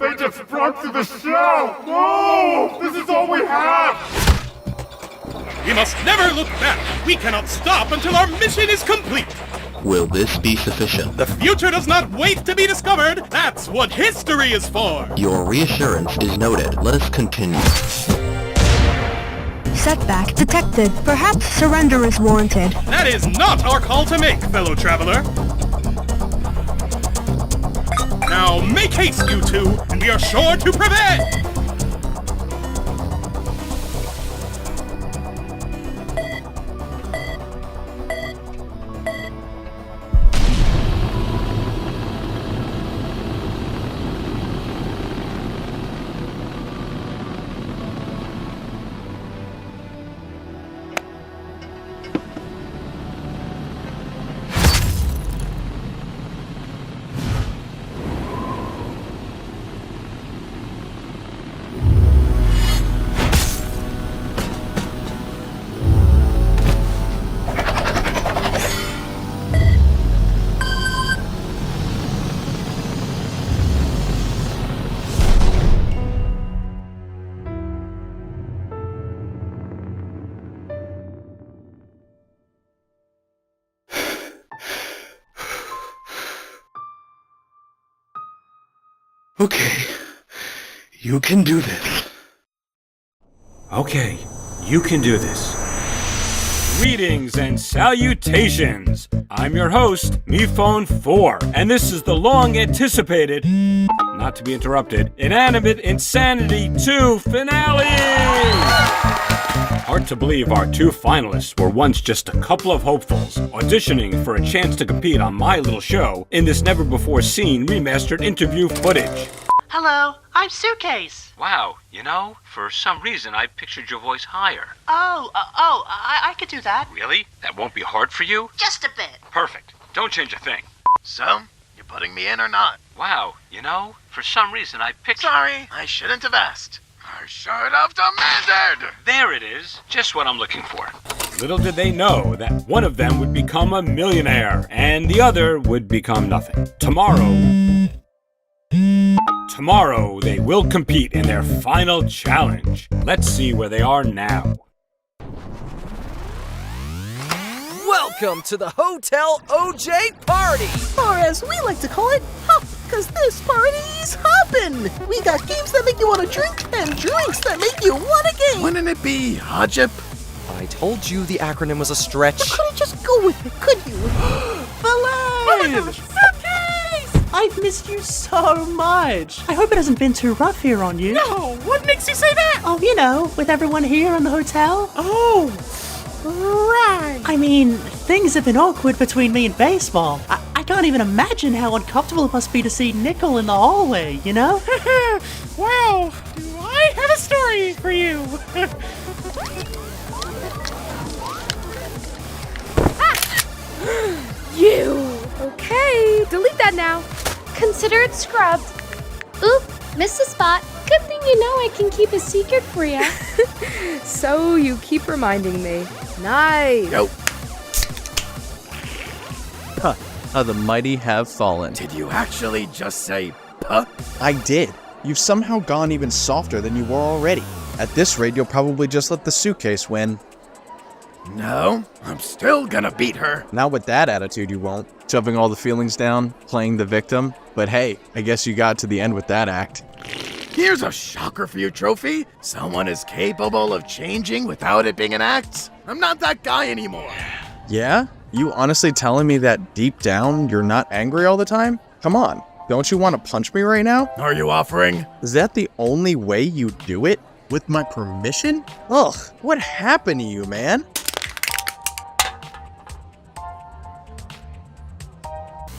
They just broke through the shell! No! This is all we have! We must never look back! We cannot stop until our mission is complete! Will this be sufficient? The future does not wait to be discovered! That's what history is for! Your reassurance is noted. Let us continue. Setback detected. Perhaps surrender is warranted. That is not our call to make, fellow traveler! Now make haste, you two, and we are sure to prevail! Okay, you can do this. Okay, you can do this. Greetings and salutations! I'm your host, MePhone4, and this is the long-anticipated, not to be interrupted, Inanimate Insanity 2 finale! Hard to believe our two finalists were once just a couple of hopefuls, auditioning for a chance to compete on my little show in this never-before-seen remastered interview footage. Hello, I'm Suitcase. Wow, you know, for some reason I pictured your voice higher. I could do that. Really? That won't be hard for you? Just a bit. Perfect. Don't change a thing. So, you putting me in or not? Wow, you know, for some reason I pictured... Sorry, I shouldn't have asked. I should have demanded! There it is. Just what I'm looking for. Little did they know that one of them would become a millionaire, and the other would become nothing. Tomorrow, they will compete in their final challenge. Let's see where they are now. Welcome to the Hotel OJ Party! Or as we like to call it, Hop, because this party's hoppin'! We got games that make you want to drink, and drinks that make you want to game! Wouldn't it be Hajip? I told you the acronym was a stretch. You couldn't just go with it, could you? Filet! I've missed you so much. I hope it hasn't been too rough here on you. No, what makes you say that? Oh, you know, with everyone here in the hotel. Oh, right. I mean, things have been awkward between me and baseball. I can't even imagine how uncomfortable it must be to see Nickel in the hallway, you know? Well, do I have a story for you? You! Okay, delete that now. Consider it scrubbed. Oop, missed a spot. Good thing you know I can keep a secret for you. So you keep reminding me. Nice. Yo. Huh, how the mighty have fallen. Did you actually just say puh? I did. You've somehow gone even softer than you were already. At this rate, you'll probably just let the suitcase win. No, I'm still gonna beat her. Not with that attitude, you won't. Shoving all the feelings down, playing the victim. But hey, I guess you got to the end with that act. Here's a shocker for you, Trophy. Someone is capable of changing without it being an act. I'm not that guy anymore. Yeah? You honestly telling me that deep down, you're not angry all the time? Come on, don't you want to punch me right now? Are you offering? Is that the only way you do it? With my permission? Ugh, what happened to you, man?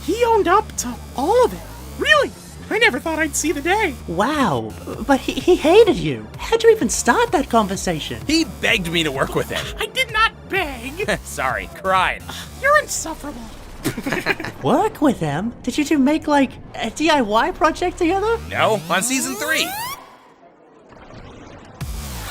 He owned up to all of it. Really? I never thought I'd see the day. Wow, but he hated you. How'd you even start that conversation? He begged me to work with him. I did not beg. Sorry, cried. You're insufferable. Work with him? Did you two make, like, a DIY project together? No, on season 3.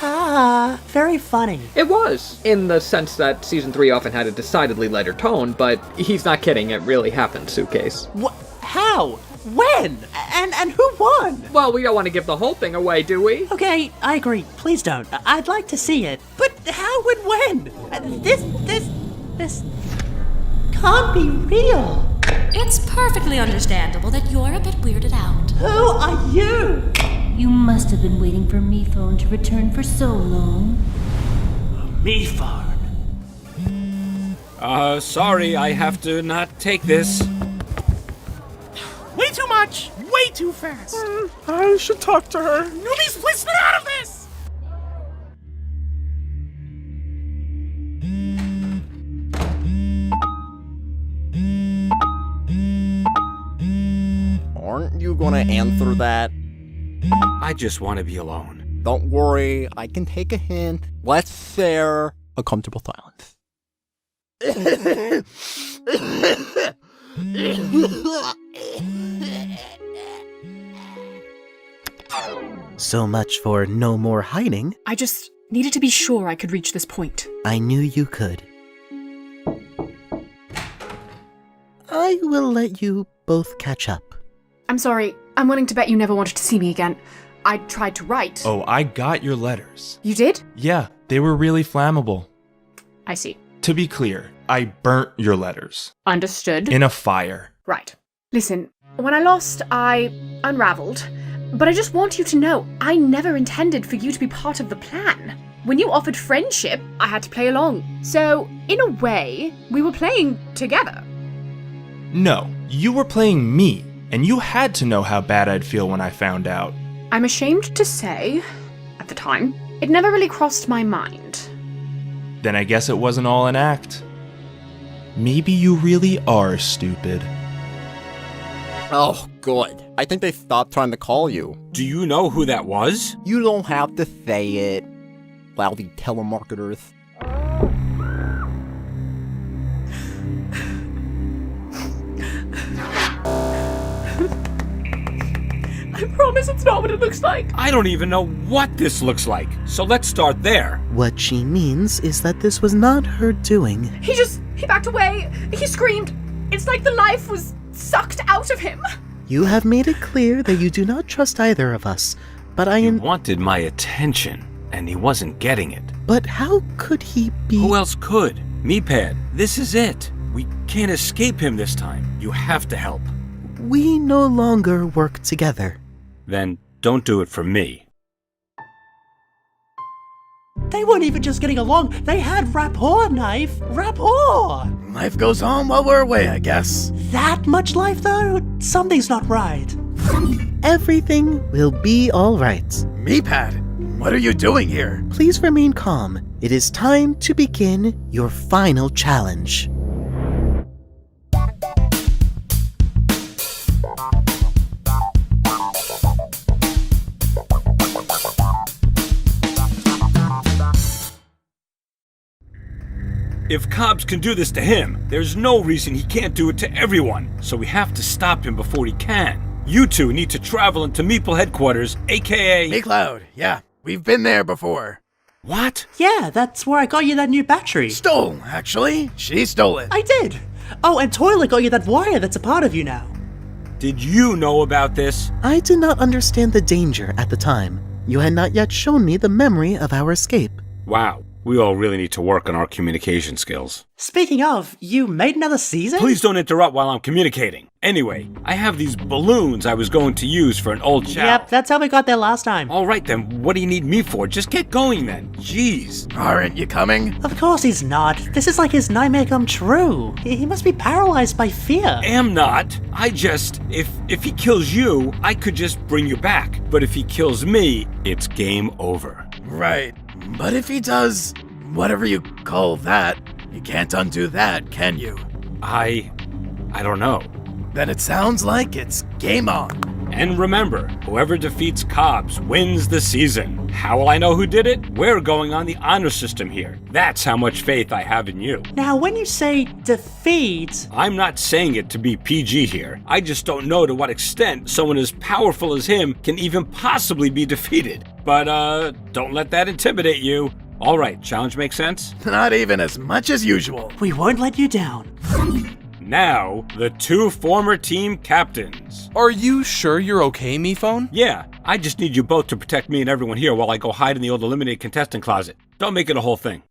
Ah, very funny. It was, in the sense that season 3 often had a decidedly lighter tone, but he's not kidding, it really happened, Suitcase. What? How? When? And who won? Well, we don't want to give the whole thing away, do we? Okay, I agree. Please don't. I'd like to see it. But how and when? This can't be real. It's perfectly understandable that you're a bit weirded out. Who are you? You must have been waiting for me phone to return for so long. Me phone. Sorry, I have to not take this. Way too much! Way too fast! I should talk to her. Newbies, please stay out of this! Aren't you gonna answer that? I just want to be alone. Don't worry, I can take a hint. Let's share a comfortable silence. So much for no more hiding. I just needed to be sure I could reach this point. I knew you could. I will let you both catch up. I'm sorry. I'm willing to bet you never wanted to see me again. I tried to write. Oh, I got your letters. You did? Yeah, they were really flammable. I see. To be clear, I burnt your letters. Understood. In a fire. Right. Listen, when I lost, I unraveled. But I just want you to know, I never intended for you to be part of the plan. When you offered friendship, I had to play along. So, in a way, we were playing together. No, you were playing me, and you had to know how bad I'd feel when I found out. I'm ashamed to say, at the time, it never really crossed my mind. Then I guess it wasn't all an act. Maybe you really are stupid. Oh, good. I think they stopped trying to call you. Do you know who that was? You don't have to say it. Lousy telemarketers. I promise it's not what it looks like. I don't even know what this looks like, so let's start there. What she means is that this was not her doing. He backed away. He screamed. It's like the life was sucked out of him. You have made it clear that you do not trust either of us, but He wanted my attention, and he wasn't getting it. But how could he be— Who else could? Meepad, this is it. We can't escape him this time. You have to help. We no longer work together. Then don't do it for me. They weren't even just getting along. They had rapport, Knife. Rapport. Life goes on while we're away, I guess. That much life, though? Something's not right. Everything will be all right. Meepad, what are you doing here? Please remain calm. It is time to begin your final challenge. If Cobbs can do this to him, there's no reason he can't do it to everyone. So we have to stop him before he can. You two need to travel into Meeple headquarters, aka... MeCloud, yeah. We've been there before. What? Yeah, that's where I got you that new battery. Stole, actually. She stole it. I did. Oh, and Toilet got you that wire that's a part of you now. Did you know about this? I did not understand the danger at the time. You had not yet shown me the memory of our escape. Wow. We all really need to work on our communication skills. Speaking of, you made another season? Please don't interrupt while I'm communicating. Anyway, I have these balloons I was going to use for an old chow. Yep, that's how we got there last time. All right then, what do you need me for? Just get going then. Jeez. Aren't you coming? Of course he's not. This is like his nightmare come true. He must be paralyzed by fear. Am not. I just... If he kills you, I could just bring you back. But if he kills me, it's game over. Right. But if he does, whatever you call that, you can't undo that, can you? I don't know. Then it sounds like it's game on. And remember, whoever defeats Cobbs wins the season. How will I know who did it? We're going on the honor system here. That's how much faith I have in you. Now, when you say defeat... I'm not saying it to be PG here. I just don't know to what extent someone as powerful as him can even possibly be defeated. But, don't let that intimidate you. All right, challenge makes sense? Not even as much as usual. We won't let you down. Now, the 2 former team captains. Are you sure you're okay, Mephone? Yeah, I just need you both to protect me and everyone here while I go hide in the old eliminated contestant closet. Don't make it a whole thing.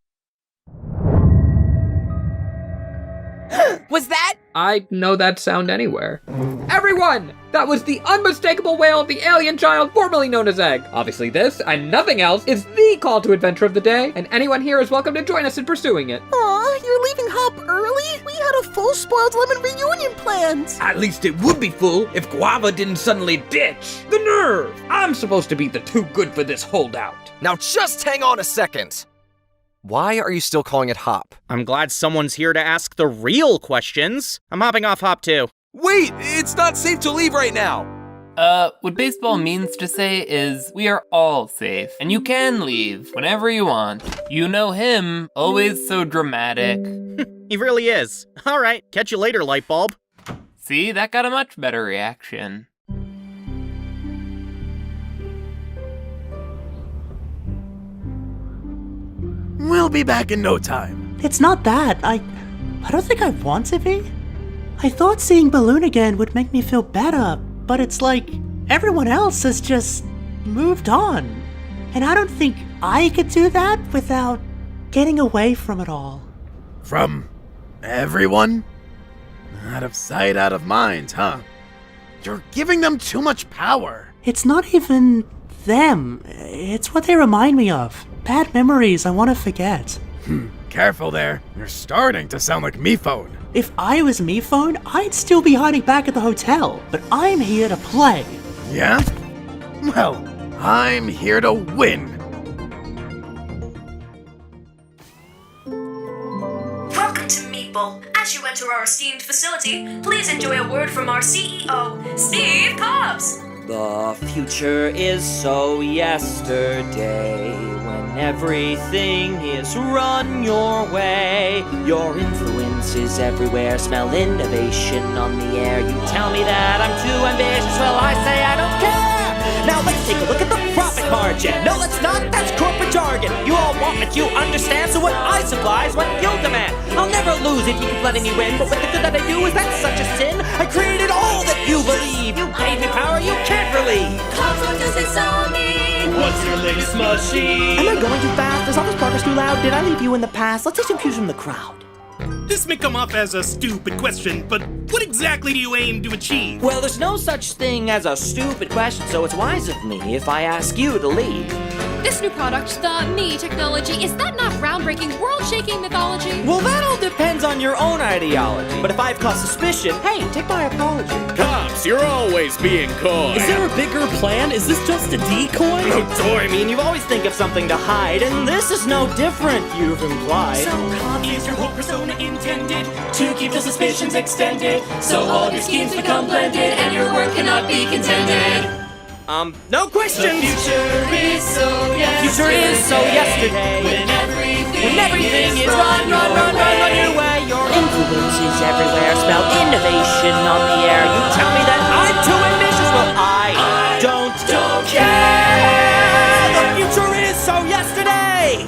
Was that? I know that sound anywhere. Everyone! That was the unmistakable wail of the alien child formerly known as Egg. Obviously this, and nothing else, is the call to adventure of the day, and anyone here is welcome to join us in pursuing it. Aw, you're leaving Hop early? We had a full spoiled lemon reunion planned. At least it would be full if Guava didn't suddenly ditch. The nerve! I'm supposed to be the too good for this holdout. Now just hang on a second. Why are you still calling it Hop? I'm glad someone's here to ask the real questions. I'm hopping off Hop too. Wait, it's not safe to leave right now. What baseball means to say is we are all safe, and you can leave whenever you want. You know him, always so dramatic. He really is. All right, catch you later, Lightbulb. See, that got a much better reaction. We'll be back in no time. It's not that. I don't think I want to be. I thought seeing Balloon again would make me feel better, but it's like everyone else has just moved on. And I don't think I could do that without getting away from it all. From everyone? Out of sight, out of mind, huh? You're giving them too much power. It's not even them. It's what they remind me of. Bad memories I want to forget. Careful there. You're starting to sound like Mephone. If I was Mephone, I'd still be hiding back at the hotel, but I'm here to play. Yeah? Well, I'm here to win. Welcome to Meatball. As you enter our esteemed facility, please enjoy a word from our CEO, Steve Cobbs. The future is so yesterday, when everything is run your way. Your influence is everywhere, smell innovation on the air. You tell me that I'm too ambitious, well I say I don't care. Now let's take a look at the profit margin. No, let's not, that's corporate jargon. You all want what you understand, so what I supply is what you'll demand. I'll never lose if you keep letting me win, but with the good that I do, is that such a sin? I created all that you believe. You gave me power you can't relieve. What does this all mean? What's your latest machine? Am I going too fast? Is all this progress too loud? Did I leave you in the past? Let's take some cues from the crowd. This may come off as a stupid question, but what exactly do you aim to achieve? Well, there's no such thing as a stupid question, so it's wise of me if I ask you to lead. This new product, the Me technology, is that not groundbreaking, world-shaking mythology? Well, that all depends on your own ideology. But if I've caused suspicion, hey, take my apology. Cops, you're always being coy. Is there a bigger plan? Is this just a decoy? No toy, I mean, you've always think of something to hide, and this is no different, you've implied. Is your whole persona intended to keep the suspicions extended, so all your schemes become blended and your work cannot be contended? No questions! The future is so yesterday. When everything is run your way. Your influence is everywhere. Smell innovation on the air. You tell me that I'm too ambitious. Well, I don't care. The future is so yesterday.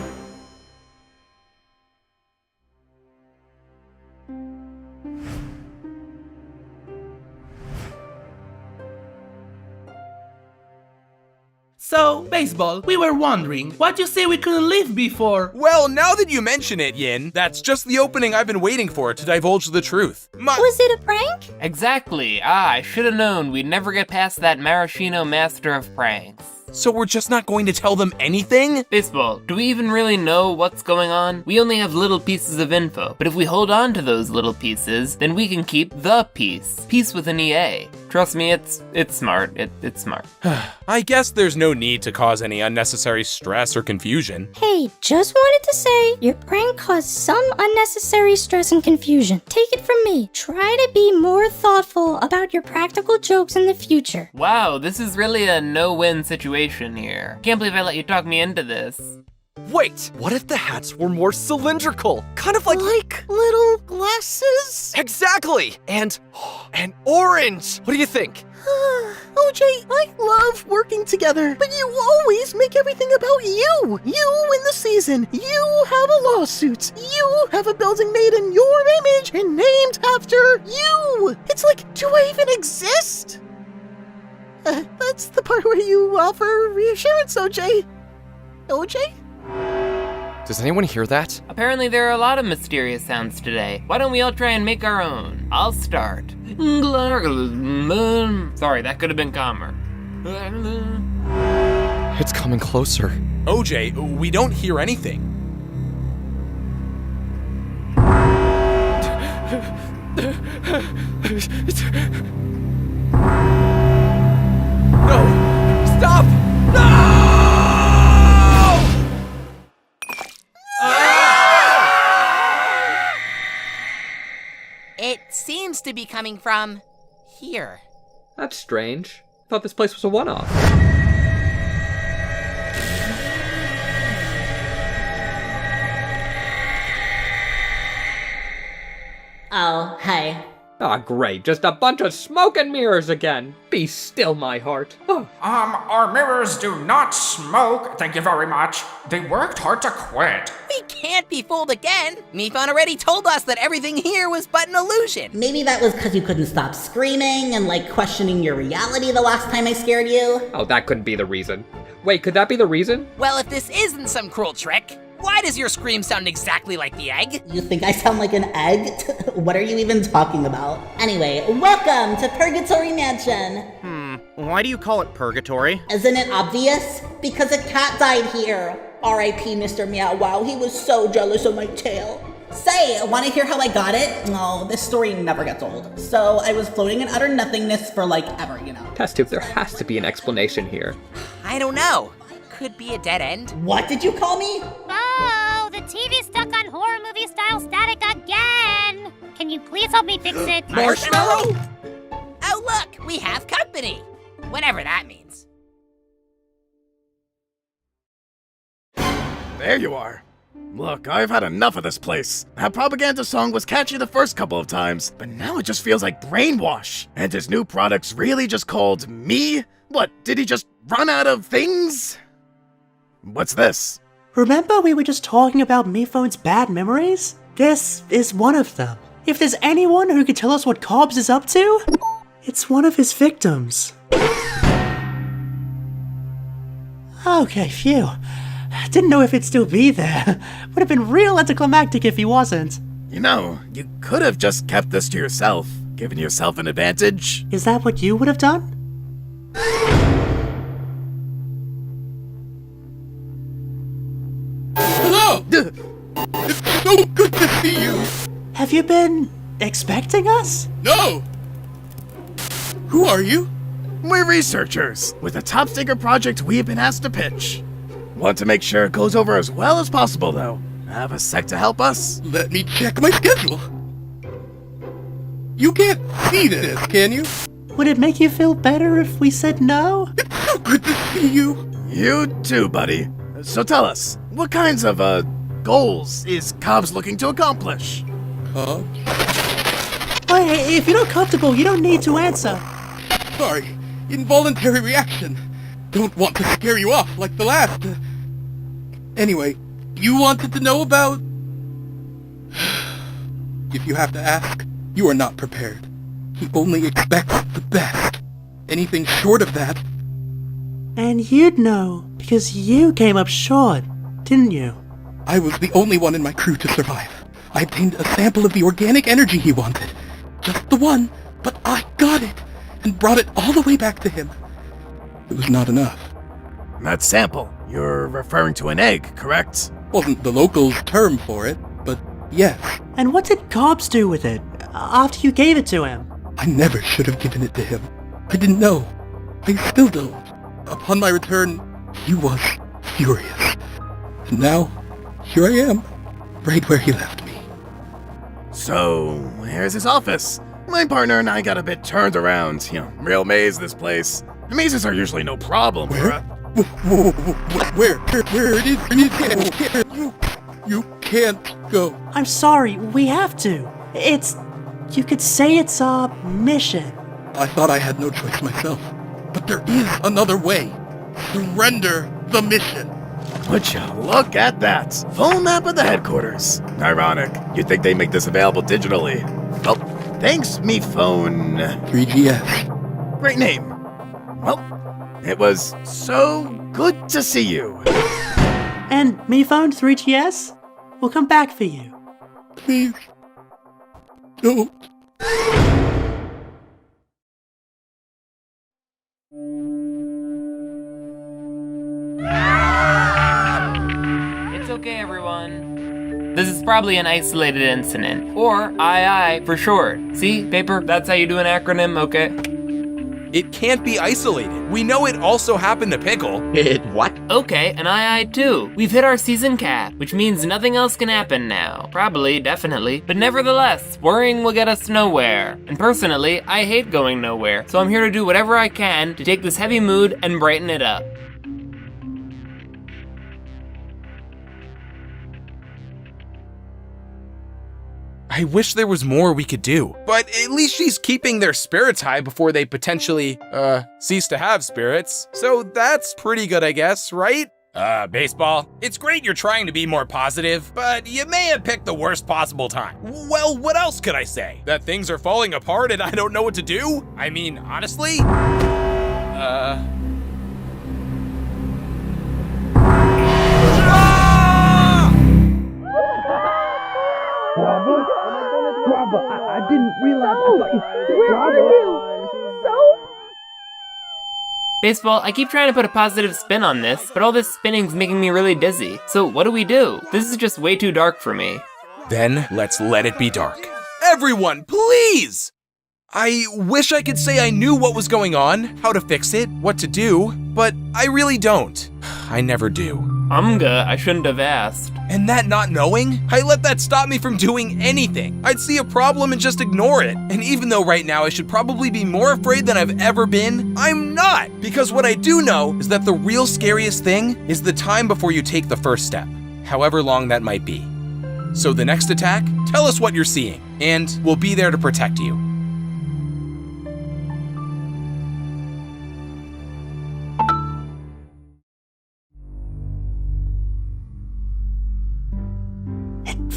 So, Baseball, we were wondering, why'd you say we couldn't leave before? Well, now that you mention it, Yin, that's just the opening I've been waiting for to divulge the truth. Was it a prank? Exactly. I should have known we'd never get past that maraschino master of pranks. So we're just not going to tell them anything? Baseball, do we even really know what's going on? We only have little pieces of info, but if we hold on to those little pieces, then we can keep the piece. Piece with an EA. Trust me, it's smart. It's smart. I guess there's no need to cause any unnecessary stress or confusion. Hey, just wanted to say, your prank caused some unnecessary stress and confusion. Take it from me. Try to be more thoughtful about your practical jokes in the future. Wow, this is really a no-win situation here. Can't believe I let you talk me into this. Wait, what if the hats were more cylindrical? Kind of like... Like little glasses? Exactly! And orange! What do you think? OJ, I love working together, but you always make everything about you. You win the season. You have a lawsuit. You have a building made in your image and named after you. It's like, do I even exist? That's the part where you offer reassurance, OJ. OJ? Does anyone hear that? Apparently there are a lot of mysterious sounds today. Why don't we all try and make our own? I'll start. Sorry, that could have been calmer. It's coming closer. OJ, we don't hear anything. No! Stop! No! It seems to be coming from here. That's strange. I thought this place was a one-off. Oh, hey. Ah, great. Just a bunch of smoke and mirrors again. Be still, my heart. Oh. Our mirrors do not smoke, thank you very much. They worked hard to quit. We can't be fooled again. Mifon already told us that everything here was but an illusion. Maybe that was because you couldn't stop screaming and, questioning your reality the last time I scared you. Oh, that couldn't be the reason. Wait, could that be the reason? Well, if this isn't some cruel trick, why does your scream sound exactly like the egg? You think I sound like an egg? What are you even talking about? Anyway, welcome to Purgatory Mansion. Why do you call it Purgatory? Isn't it obvious? Because a cat died here. R.I.P. Mr. Meow Wow, he was so jealous of my tail. Say, wanna hear how I got it? No, this story never gets old. So I was floating in utter nothingness for ever, you know. Test tube, there has to be an explanation here. I don't know. Could be a dead end. What did you call me? Oh, the TV's stuck on horror movie style static again. Can you please help me fix it? Marshmallow? Oh look, we have company. Whatever that means. There you are. Look, I've had enough of this place. That propaganda song was catchy the first couple of times, but now it just feels like brainwash. And his new product's really just called me? What, did he just run out of things? What's this? Remember we were just talking about Mifon's bad memories? This is one of them. If there's anyone who could tell us what Cobbs is up to, it's one of his victims. Okay, phew. Didn't know if it'd still be there. Would have been real anticlimactic if he wasn't. You know, you could have just kept this to yourself, given yourself an advantage. Is that what you would have done? Hello! It's so good to see you! Have you been expecting us? No! Who are you? We're researchers, with a top-secret project we've been asked to pitch. Want to make sure it goes over as well as possible, though. Have a sec to help us? Let me check my schedule. You can't see this, can you? Would it make you feel better if we said no? It's so good to see you. You too, buddy. So tell us, what kinds of, goals is Cobbs looking to accomplish? Hey, if you're not comfortable, you don't need to answer. Sorry, involuntary reaction. Don't want to scare you off like the last. Anyway, you wanted to know about... If you have to ask, you are not prepared. He only expects the best. Anything short of that... And you'd know, because you came up short, didn't you? I was the only one in my crew to survive. I obtained a sample of the organic energy he wanted. Just the one, but I got it, and brought it all the way back to him. It was not enough. That sample, you're referring to an egg, correct? Wasn't the locals' term for it, but yes. And what did Cobbs do with it, after you gave it to him? I never should have given it to him. I didn't know. I still don't. Upon my return, he was furious. And now, here I am, right where he left me. So, here's his office. My partner and I got a bit turned around. Real maze, this place. Mazes are usually no problem. Where? Where it is? You can't go. I'm sorry, we have to. You could say it's a mission. I thought I had no choice myself, but there is another way. Surrender the mission. Would you look at that? Full map of the headquarters. Ironic. You'd think they make this available digitally. Well, thanks, me phone. 3GS. Great name. Well, it was so good to see you. And me phone 3GS? We'll come back for you. Please. Don't. It's okay, everyone. This is probably an isolated incident, or II for short. See, Paper, that's how you do an acronym, okay? It can't be isolated. We know it also happened to Pickle. It what? Okay, and II too. We've hit our season cap, which means nothing else can happen now. Probably, definitely. But nevertheless, worrying will get us nowhere. And personally, I hate going nowhere, so I'm here to do whatever I can to take this heavy mood and brighten it up. I wish there was more we could do, but at least she's keeping their spirits high before they potentially, cease to have spirits. So that's pretty good, I guess, right? Baseball, it's great you're trying to be more positive, but you may have picked the worst possible time. Well, what else could I say? That things are falling apart and I don't know what to do? I mean, honestly? I didn't realize. Where are you? Soap? Baseball, I keep trying to put a positive spin on this, but all this spinning's making me really dizzy. So what do? This is just way too dark for me. Then let's let it be dark. Everyone, please! I wish I could say I knew what was going on, how to fix it, what to do, but I really don't. I never do. I shouldn't have asked. And that not knowing, I let that stop me from doing anything. I'd see a problem and just ignore it. And even though right now I should probably be more afraid than I've ever been, I'm not. Because what I do know is that the real scariest thing is the time before you take the first step, however long that might be. So the next attack, tell us what you're seeing, and we'll be there to protect you.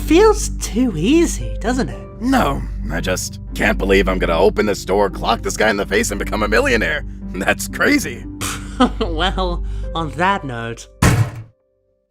Feels too easy, doesn't it? No, I just can't believe I'm gonna open this door, clock this guy in the face, and become a millionaire. That's crazy. Well, on that note...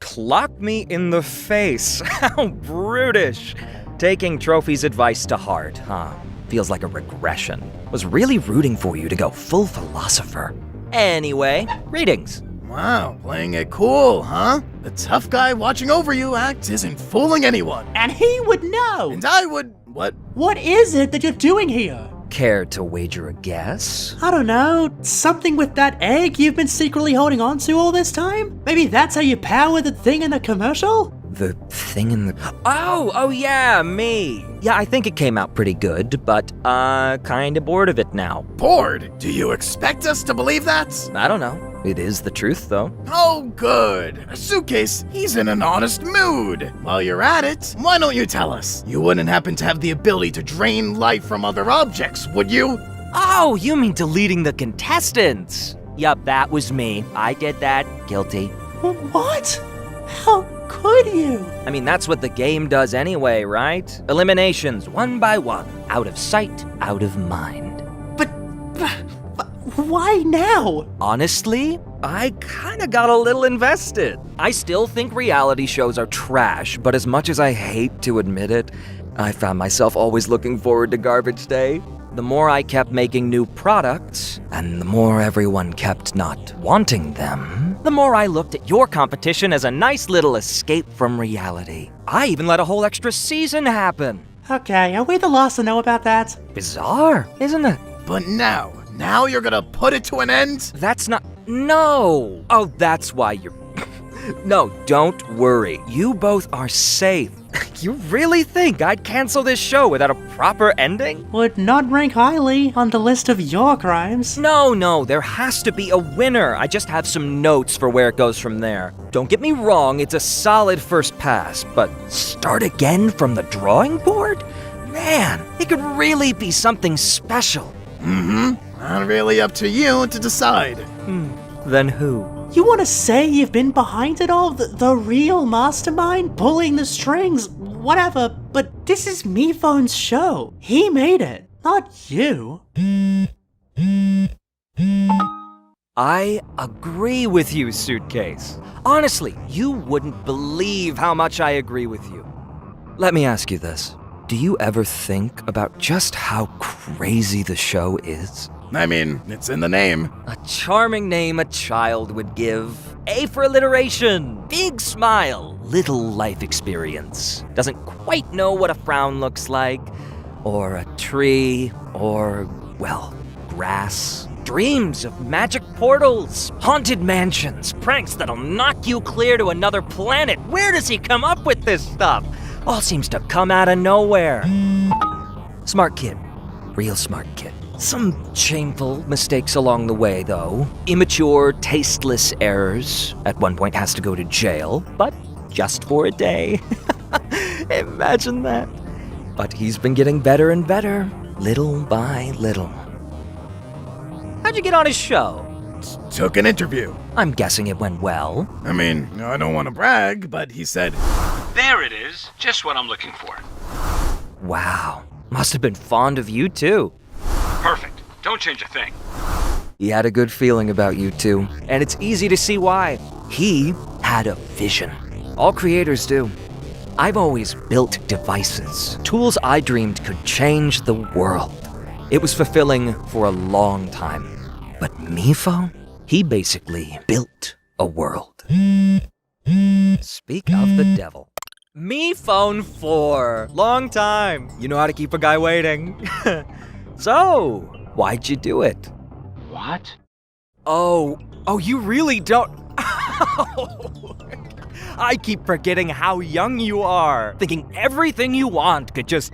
Clock me in the face. How brutish. Taking Trophy's advice to heart, huh? Feels like a regression. Was really rooting for you to go full philosopher. Anyway, greetings. Wow, playing it cool, huh? The tough guy watching over you act isn't fooling anyone. And he would know! And I would... What? What is it that you're doing here? Care to wager a guess? I don't know, something with that egg you've been secretly holding on to all this time? Maybe that's how you power the thing in the commercial? The thing in the... Oh yeah, me. Yeah, I think it came out pretty good, but, kinda bored of it now. Bored? Do you expect us to believe that? I don't know. It is the truth, though. Oh, good. Suitcase, he's in an honest mood. While you're at it, why don't you tell us? You wouldn't happen to have the ability to drain life from other objects, would you? Oh, you mean deleting the contestants? Yup, that was me. I did that. Guilty. What? How could you? I mean, that's what the game does anyway, right? Eliminations, one by one. Out of sight, out of mind. Why now? Honestly, I kinda got a little invested. I still think reality shows are trash, but as much as I hate to admit it, I found myself always looking forward to garbage day. The more I kept making new products, and the more everyone kept not wanting them, the more I looked at your competition as a nice little escape from reality. I even let a whole extra season happen. Okay, are we the last to know about that? Bizarre, isn't it? But now you're gonna put it to an end? That's not... No! Oh, that's why you're... No, don't worry. You both are safe. You really think I'd cancel this show without a proper ending? Would not rank highly on the list of your crimes. No, there has to be a winner. I just have some notes for where it goes from there. Don't get me wrong, it's a solid first pass, but start again from the drawing board? Man, it could really be something special. Not really up to you to decide. Then who? You want to say you've been behind it all? The real mastermind? Pulling the strings? Whatever, but this is MePhone's show. He made it, not you. I agree with you, Suitcase. Honestly, you wouldn't believe how much I agree with you. Let me ask you this. Do you ever think about just how crazy the show is? I mean, it's in the name. A charming name a child would give. A for alliteration. Big smile. Little life experience. Doesn't quite know what a frown looks like. Or a tree. Or, well, grass. Dreams of magic portals. Haunted mansions. Pranks that'll knock you clear to another planet. Where does he come up with this stuff? All seems to come out of nowhere. Smart kid. Real smart kid. Some shameful mistakes along the way, though. Immature, tasteless errors. At one point has to go to jail, but just for a day. Imagine that. But he's been getting better and better, little by little. How'd you get on his show? Took an interview. I'm guessing it went well. I mean, I don't want to brag, but he said, There it is. Just what I'm looking for. Wow. Must have been fond of you, too. Perfect. Don't change a thing. He had a good feeling about you two, and it's easy to see why. He had a vision. All creators do. I've always built devices, tools I dreamed could change the world. It was fulfilling for a long time. But MePhone, he basically built a world. Speak of the devil. MePhone 4. Long time. You know how to keep a guy waiting. So, why'd you do it? What? Oh, you really don't. I keep forgetting how young you are, thinking everything you want could just.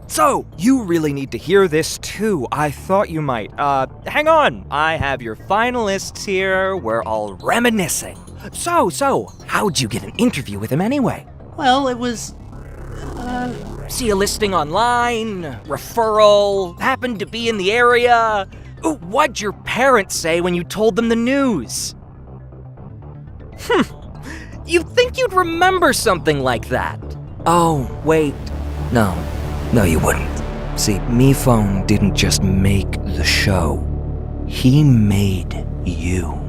So, you really need to hear this too. I thought you might. Hang on. I have your finalists here. We're all reminiscing. So, how'd you get an interview with him anyway? Well, it was... See a listing online, referral, happened to be in the area. Ooh, what'd your parents say when you told them the news? You'd think you'd remember something like that. Oh, wait. No, you wouldn't. See, MePhone didn't just make the show. He made you.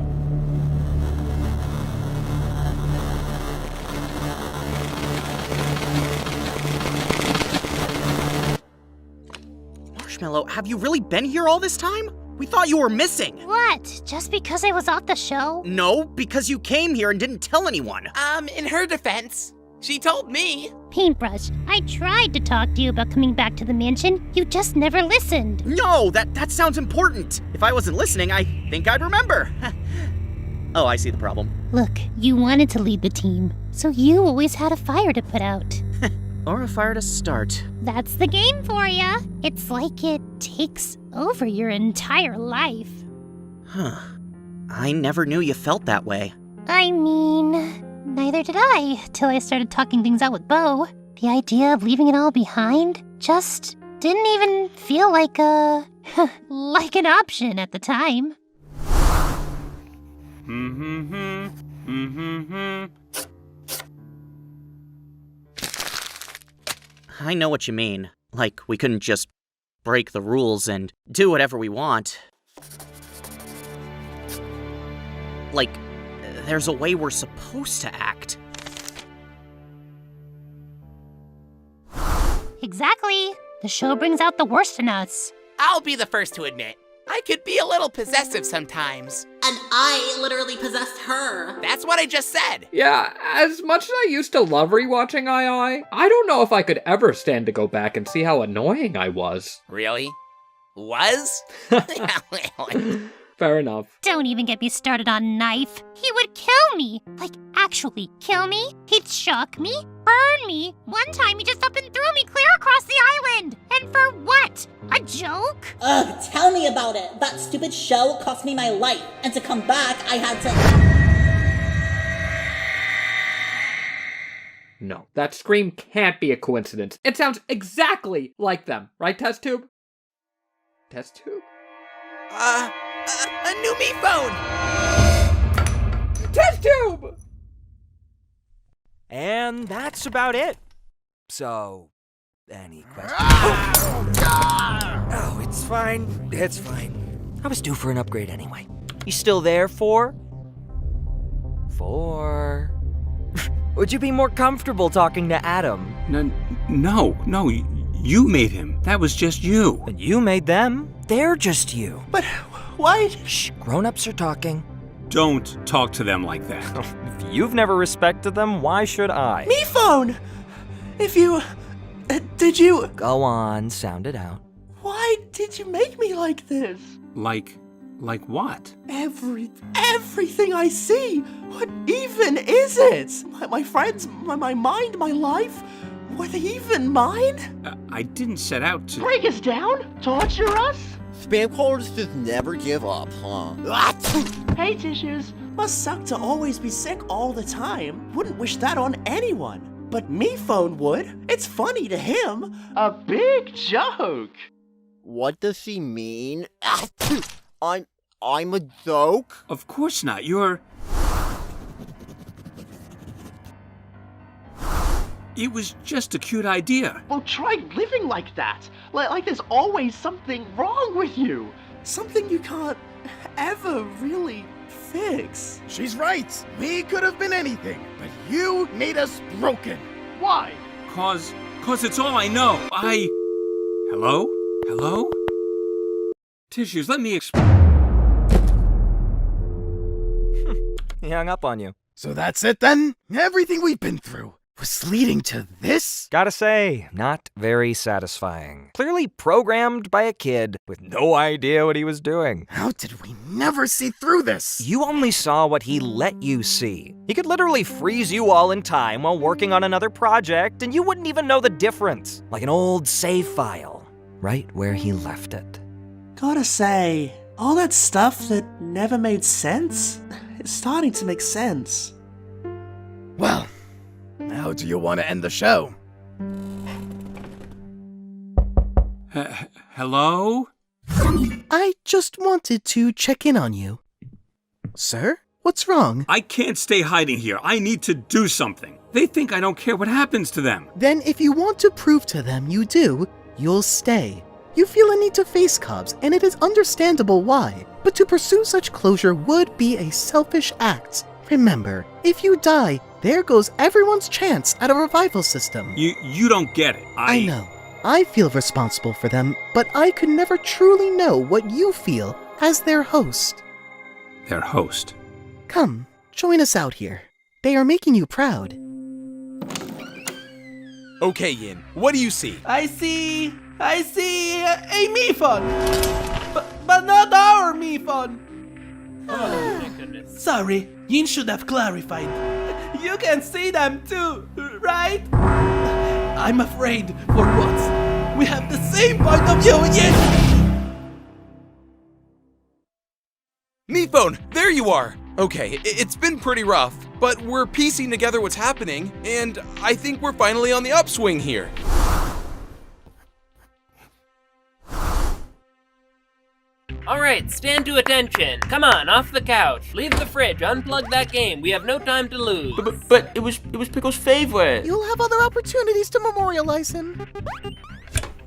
Marshmallow, have you really been here all this time? We thought you were missing. What? Just because I was off the show? No, because you came here and didn't tell anyone. In her defense, she told me. Paintbrush, I tried to talk to you about coming back to the mansion. You just never listened. No, that sounds important. If I wasn't listening, I think I'd remember. Oh, I see the problem. Look, you wanted to lead the team, so you always had a fire to put out. Or a fire to start. That's the game for ya. It's like it takes over your entire life. Huh. I never knew you felt that way. I mean, neither did I, till I started talking things out with Bo. The idea of leaving it all behind just didn't even feel like like an option at the time. I know what you mean. Like, we couldn't just break the rules and do whatever we want. Like, there's a way we're supposed to act. Exactly. The show brings out the worst in us. I'll be the first to admit, I could be a little possessive sometimes. And I literally possessed her. That's what I just said. Yeah, as much as I used to love rewatching I don't know if I could ever stand to go back and see how annoying I was. Really? Was? Fair enough. Don't even get me started on Knife. He would kill me. Like, actually kill me. He'd shock me, burn me. One time he just up and threw me clear across the island. And for what? A joke? Ugh, tell me about it. That stupid show cost me my life. And to come back, I had to... No, that scream can't be a coincidence. It sounds exactly like them, right, Test Tube? Test Tube? A new me phone! Test Tube! And that's about it. So, any questions? Oh, it's fine. It's fine. I was due for an upgrade anyway. You still there, 4? 4. Would you be more comfortable talking to Adam? No, you made him. That was just you. And you made them. They're just you. But why? Shh, grown-ups are talking. Don't talk to them like that. If you've never respected them, why should I? Me phone! If you... did you... Go on, sound it out. Why did you make me like this? Like what? Everything I see. What even is it? My friends, my mind, my life. Were they even mine? I didn't set out to... Break us down? Torture us? Spam callers just never give up, huh? Hey, Tissues. Must suck to always be sick all the time. Wouldn't wish that on anyone. But me phone would. It's funny to him. A big joke. What does she mean? I'm a joke? Of course not. You're... It was just a cute idea. Well, try living like that. Like there's always something wrong with you. Something you can't ever really fix. She's right. We could have been anything, but you made us broken. Why? Cause it's all I know. Hello? Hello? Tissues, let me explain. He hung up on you. So that's it then? Everything we've been through was leading to this? Gotta say, not very satisfying. Clearly programmed by a kid with no idea what he was doing. How did we never see through this? You only saw what he let you see. He could literally freeze you all in time while working on another project, and you wouldn't even know the difference. Like an old save file, right where he left it. Gotta say, all that stuff that never made sense is starting to make sense. Well, how do you want to end the show? Hello? I just wanted to check in on you. Sir? What's wrong? I can't stay hiding here. I need to do something. They think I don't care what happens to them. Then if you want to prove to them you do, you'll stay. You feel a need to face Cobbs, and it is understandable why. But to pursue such closure would be a selfish act. Remember, if you die, there goes everyone's chance at a revival system. You don't get it. I know. I feel responsible for them, but I could never truly know what you feel as their host. Their host? Come, join us out here. They are making you proud. Okay, Yin, what do you see? I see a me phone, but not our me phone. Oh my goodness. Sorry, Yin should have clarified. You can see them too, right? I'm afraid for once we have the same point of view, Yin. Me phone, there you are. Okay, it's been pretty rough, but we're piecing together what's happening, and I think we're finally on the upswing here. Alright, stand to attention. Come on, off the couch. Leave the fridge, unplug that game. We have no time to lose. But it was Pickle's favorite. You'll have other opportunities to memorialize him.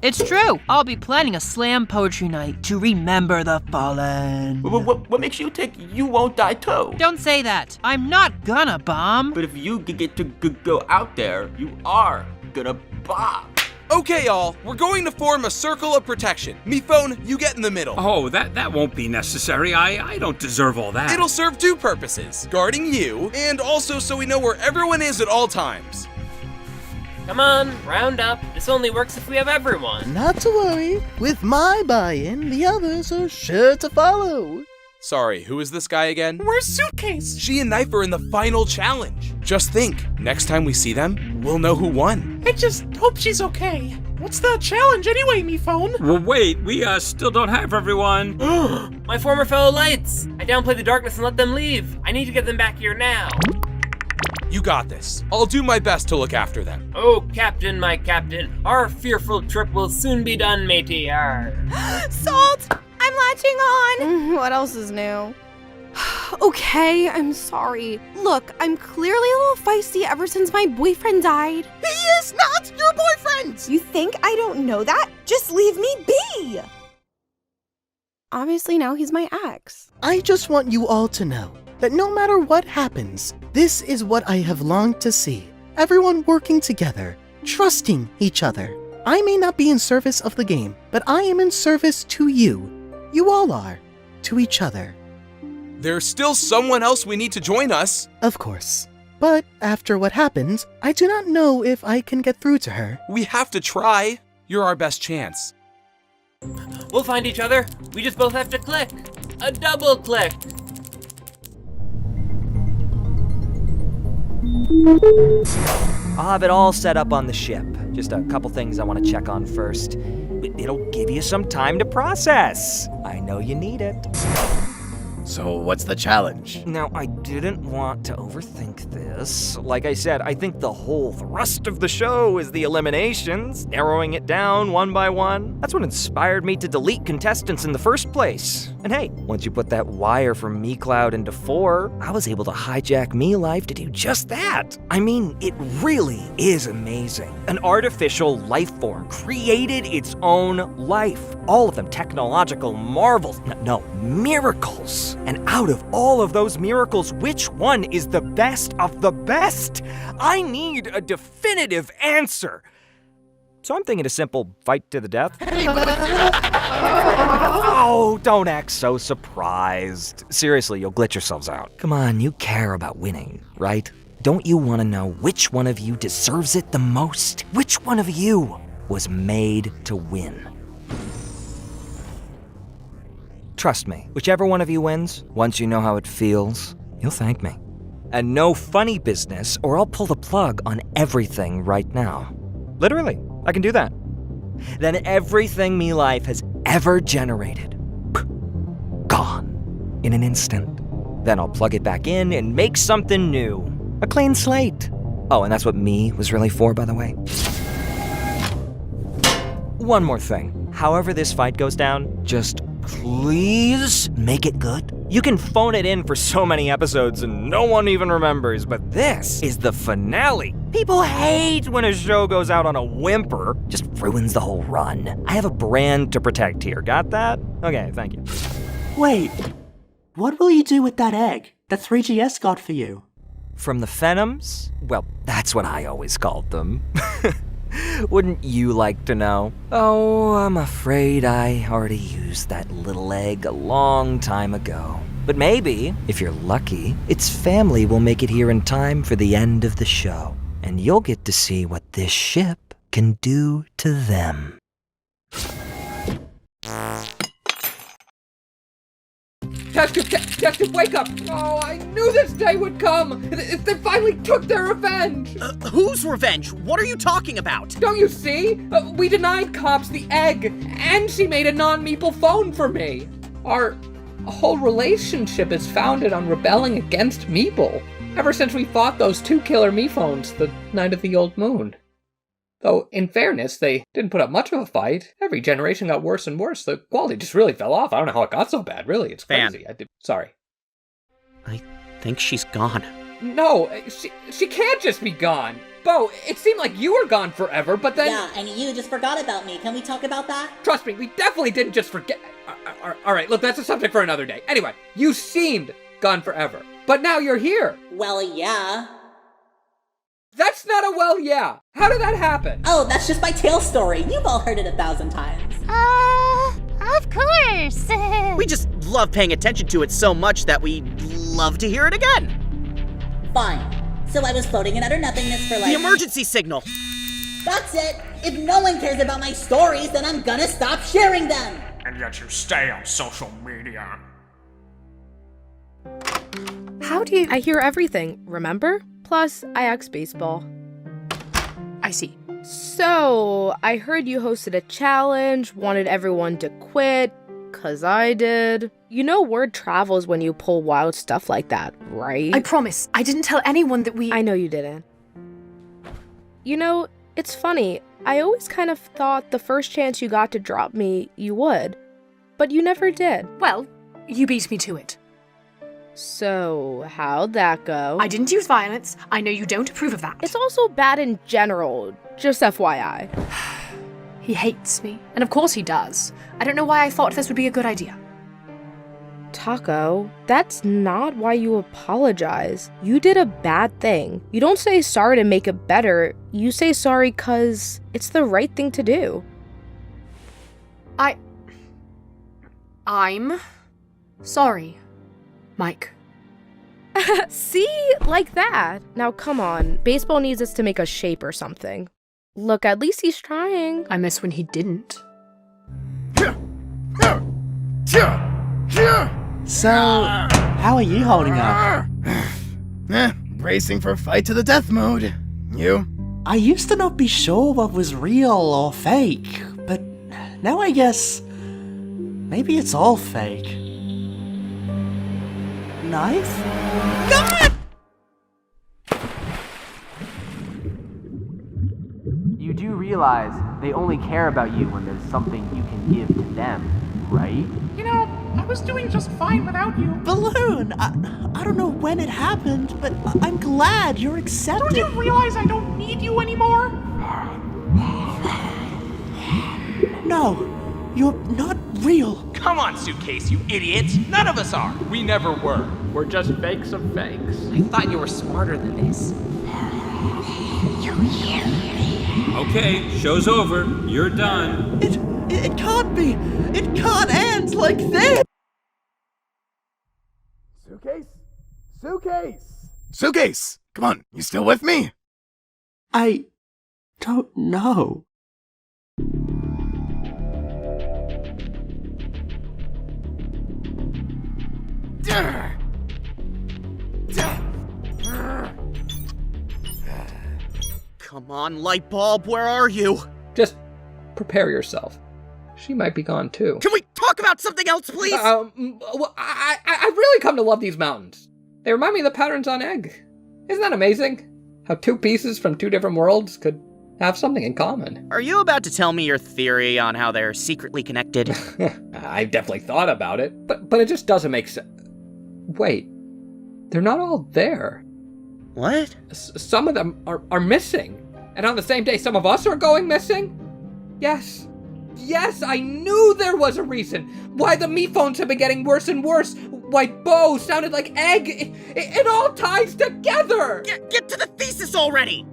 It's true. I'll be planning a slam poetry night to remember the fallen. What makes you think you won't die too? Don't say that. I'm not gonna bomb. But if you get to go out there, you are gonna bomb. Okay, y'all, we're going to form a circle of protection. Me phone, you get in the middle. Oh, that won't be necessary. I don't deserve all that. It'll serve two purposes, guarding you, and also so we know where everyone is at all times. Come on, round up. This only works if we have everyone. Not to worry. With my buy-in, the others are sure to follow. Sorry, who is this guy again? Where's Suitcase? She and Knife are in the final challenge. Just think, next time we see them, we'll know who won. I just hope she's okay. What's the challenge anyway, me phone? Well, wait, we still don't have everyone. My former fellow Lights! I downplayed the darkness and let them leave. I need to get them back here now. You got this. I'll do my best to look after them. Oh, Captain, my Captain, our fearful trip will soon be done, matey. Arr. Salt! I'm latching on! What else is new? Okay, I'm sorry. Look, I'm clearly a little feisty ever since my boyfriend died. He is not your boyfriend! You think I don't know that? Just leave me be! Obviously now he's my ex. I just want you all to know that no matter what happens, this is what I have longed to see. Everyone working together, trusting each other. I may not be in service of the game, but I am in service to you. You all are. To each other. There's still someone else we need to join us. Of course. But after what happened, I do not know if I can get through to her. We have to try. You're our best chance. We'll find each other. We just both have to click. A double click. I'll have it all set up on the ship. Just a couple things I want to check on first. It'll give you some time to process. I know you need it. So what's the challenge? Now, I didn't want to overthink this. Like I said, I think the whole thrust of the show is the eliminations, narrowing it down one by one. That's what inspired me to delete contestants in the first place. And hey, once you put that wire from MeCloud into 4, I was able to hijack MeLife to do just that. I mean, it really is amazing. An artificial life form created its own life. All of them technological marvels. No, miracles. And out of all of those miracles, which one is the best of the best? I need a definitive answer. So I'm thinking a simple fight to the death. Oh, don't act so surprised. Seriously, you'll glitch yourselves out. Come on, you care about winning, right? Don't you want to know which one of you deserves it the most? Which one of you was made to win? Trust me, whichever one of you wins, once you know how it feels, you'll thank me. And no funny business, or I'll pull the plug on everything right now. Literally, I can do that. Then everything MeLife has ever generated, gone in an instant. Then I'll plug it back in and make something new. A clean slate. Oh, and that's what Me was really for, by the way. One more thing. However this fight goes down, just please make it good. You can phone it in for so many episodes and no one even remembers, but this is the finale. People hate when a show goes out on a whimper. Just ruins the whole run. I have a brand to protect here. Got that? Okay, thank you. Wait, what will you do with that egg that 3GS got for you? From the Phenoms? Well, that's what I always called them. Wouldn't you like to know? Oh, I'm afraid I already used that little egg a long time ago. But maybe, if you're lucky, its family will make it here in time for the end of the show. And you'll get to see what this ship can do to them. Detective, wake up! Oh, I knew this day would come! They finally took their revenge! Whose revenge? What are you talking about? Don't you see? We denied cops the egg, and she made a non-meeple phone for me. Our whole relationship is founded on rebelling against Meeple, ever since we fought those 2 killer me phones the night of the old moon. Though, in fairness, they didn't put up much of a fight. Every generation got worse and worse. The quality just really fell off. I don't know how it got so bad, really. It's crazy. Sorry. I think she's gone. No, she can't just be gone. Bo, it seemed like you were gone forever, but then... Yeah, and you just forgot about me. Can we talk about that? Trust me, we definitely didn't just forget... Alright, look, that's a subject for another day. Anyway, you seemed gone forever. But now you're here. Well, yeah. That's not a well, yeah. How did that happen? Oh, that's just my tail story. You've all heard it 1,000 times. Of course. We just love paying attention to it so much that we love to hear it again. Fine. So I was floating in utter nothingness for like... The emergency signal. That's it. If no one cares about my stories, then I'm gonna stop sharing them. And yet you stay on social media. How do you... I hear everything, remember? Plus, I asked baseball. I see. So, I heard you hosted a challenge, wanted everyone to quit, 'cause I did. You know word travels when you pull wild stuff like that, right? I promise, I didn't tell anyone that we... I know you didn't. You know, it's funny, I always kind of thought the first chance you got to drop me, you would. But you never did. Well, you beat me to it. So, how'd that go? I didn't use violence. I know you don't approve of that. It's also bad in general, just FYI. He hates me. And of course he does. I don't know why I thought this would be a good idea. Taco, that's not why you apologize. You did a bad thing. You don't say sorry to make it better. You say sorry 'cause it's the right thing to do. I'm sorry, Mike. See? Like that. Now come on. Baseball needs us to make a shape or something. Look, at least he's trying. I miss when he didn't. So, how are you holding up? Bracing for fight to the death mode. You? I used to not be sure what was real or fake, but now I guess maybe it's all fake. Knife? God! You do realize they only care about you when there's something you can give to them, right? You know, I was doing just fine without you. Balloon! I don't know when it happened, but I'm glad you're accepted. Don't you realize I don't need you anymore? No, you're not real. Come on, Suitcase, you idiot! None of us are! We never were. We're just fakes of fakes. I thought you were smarter than this. Okay, show's over. You're done. It can't be. It can't end like this. Suitcase? Suitcase! Suitcase! Come on, you still with me? I don't know. Come on, Lightbulb, where are you? Just prepare yourself. She might be gone too. Can we talk about something else, please? Well, I've really come to love these mountains. They remind me of the patterns on Egg. Isn't that amazing? How two pieces from two different worlds could have something in common. Are you about to tell me your theory on how they're secretly connected? I've definitely thought about it, but it just doesn't make sense. Wait, they're not all there. What? Some of them are missing. And on the same day, some of us are going missing? Yes, I knew there was a reason. Why the me phones have been getting worse and worse. Why Bo sounded like Egg. It all ties together. Get to the thesis already.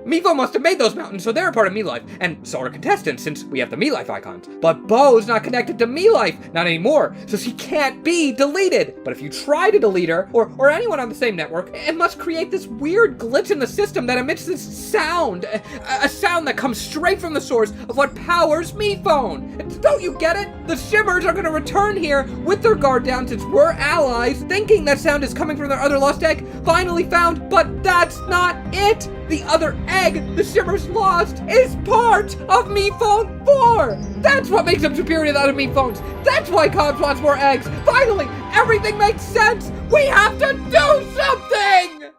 Mevo must have made those mountains, so they're a part of Me Life, and so are contestants, since we have the Me Life icons. But Bo's not connected to Me Life, not anymore, so she can't be deleted. But if you try to delete her, or anyone on the same network, it must create this weird glitch in the system that emits this sound, a sound that comes straight from the source of what powers Me Phone. Don't you get it? The Shimmers are gonna return here with their guard down since we're allies, thinking that sound is coming from their other lost egg, finally found, but that's not it! The other egg the Shimmers lost is part of Me Phone 4! That's what makes them superior to the other Me Phones! That's why Cobbs wants more eggs! Finally, everything makes sense! We have to do something!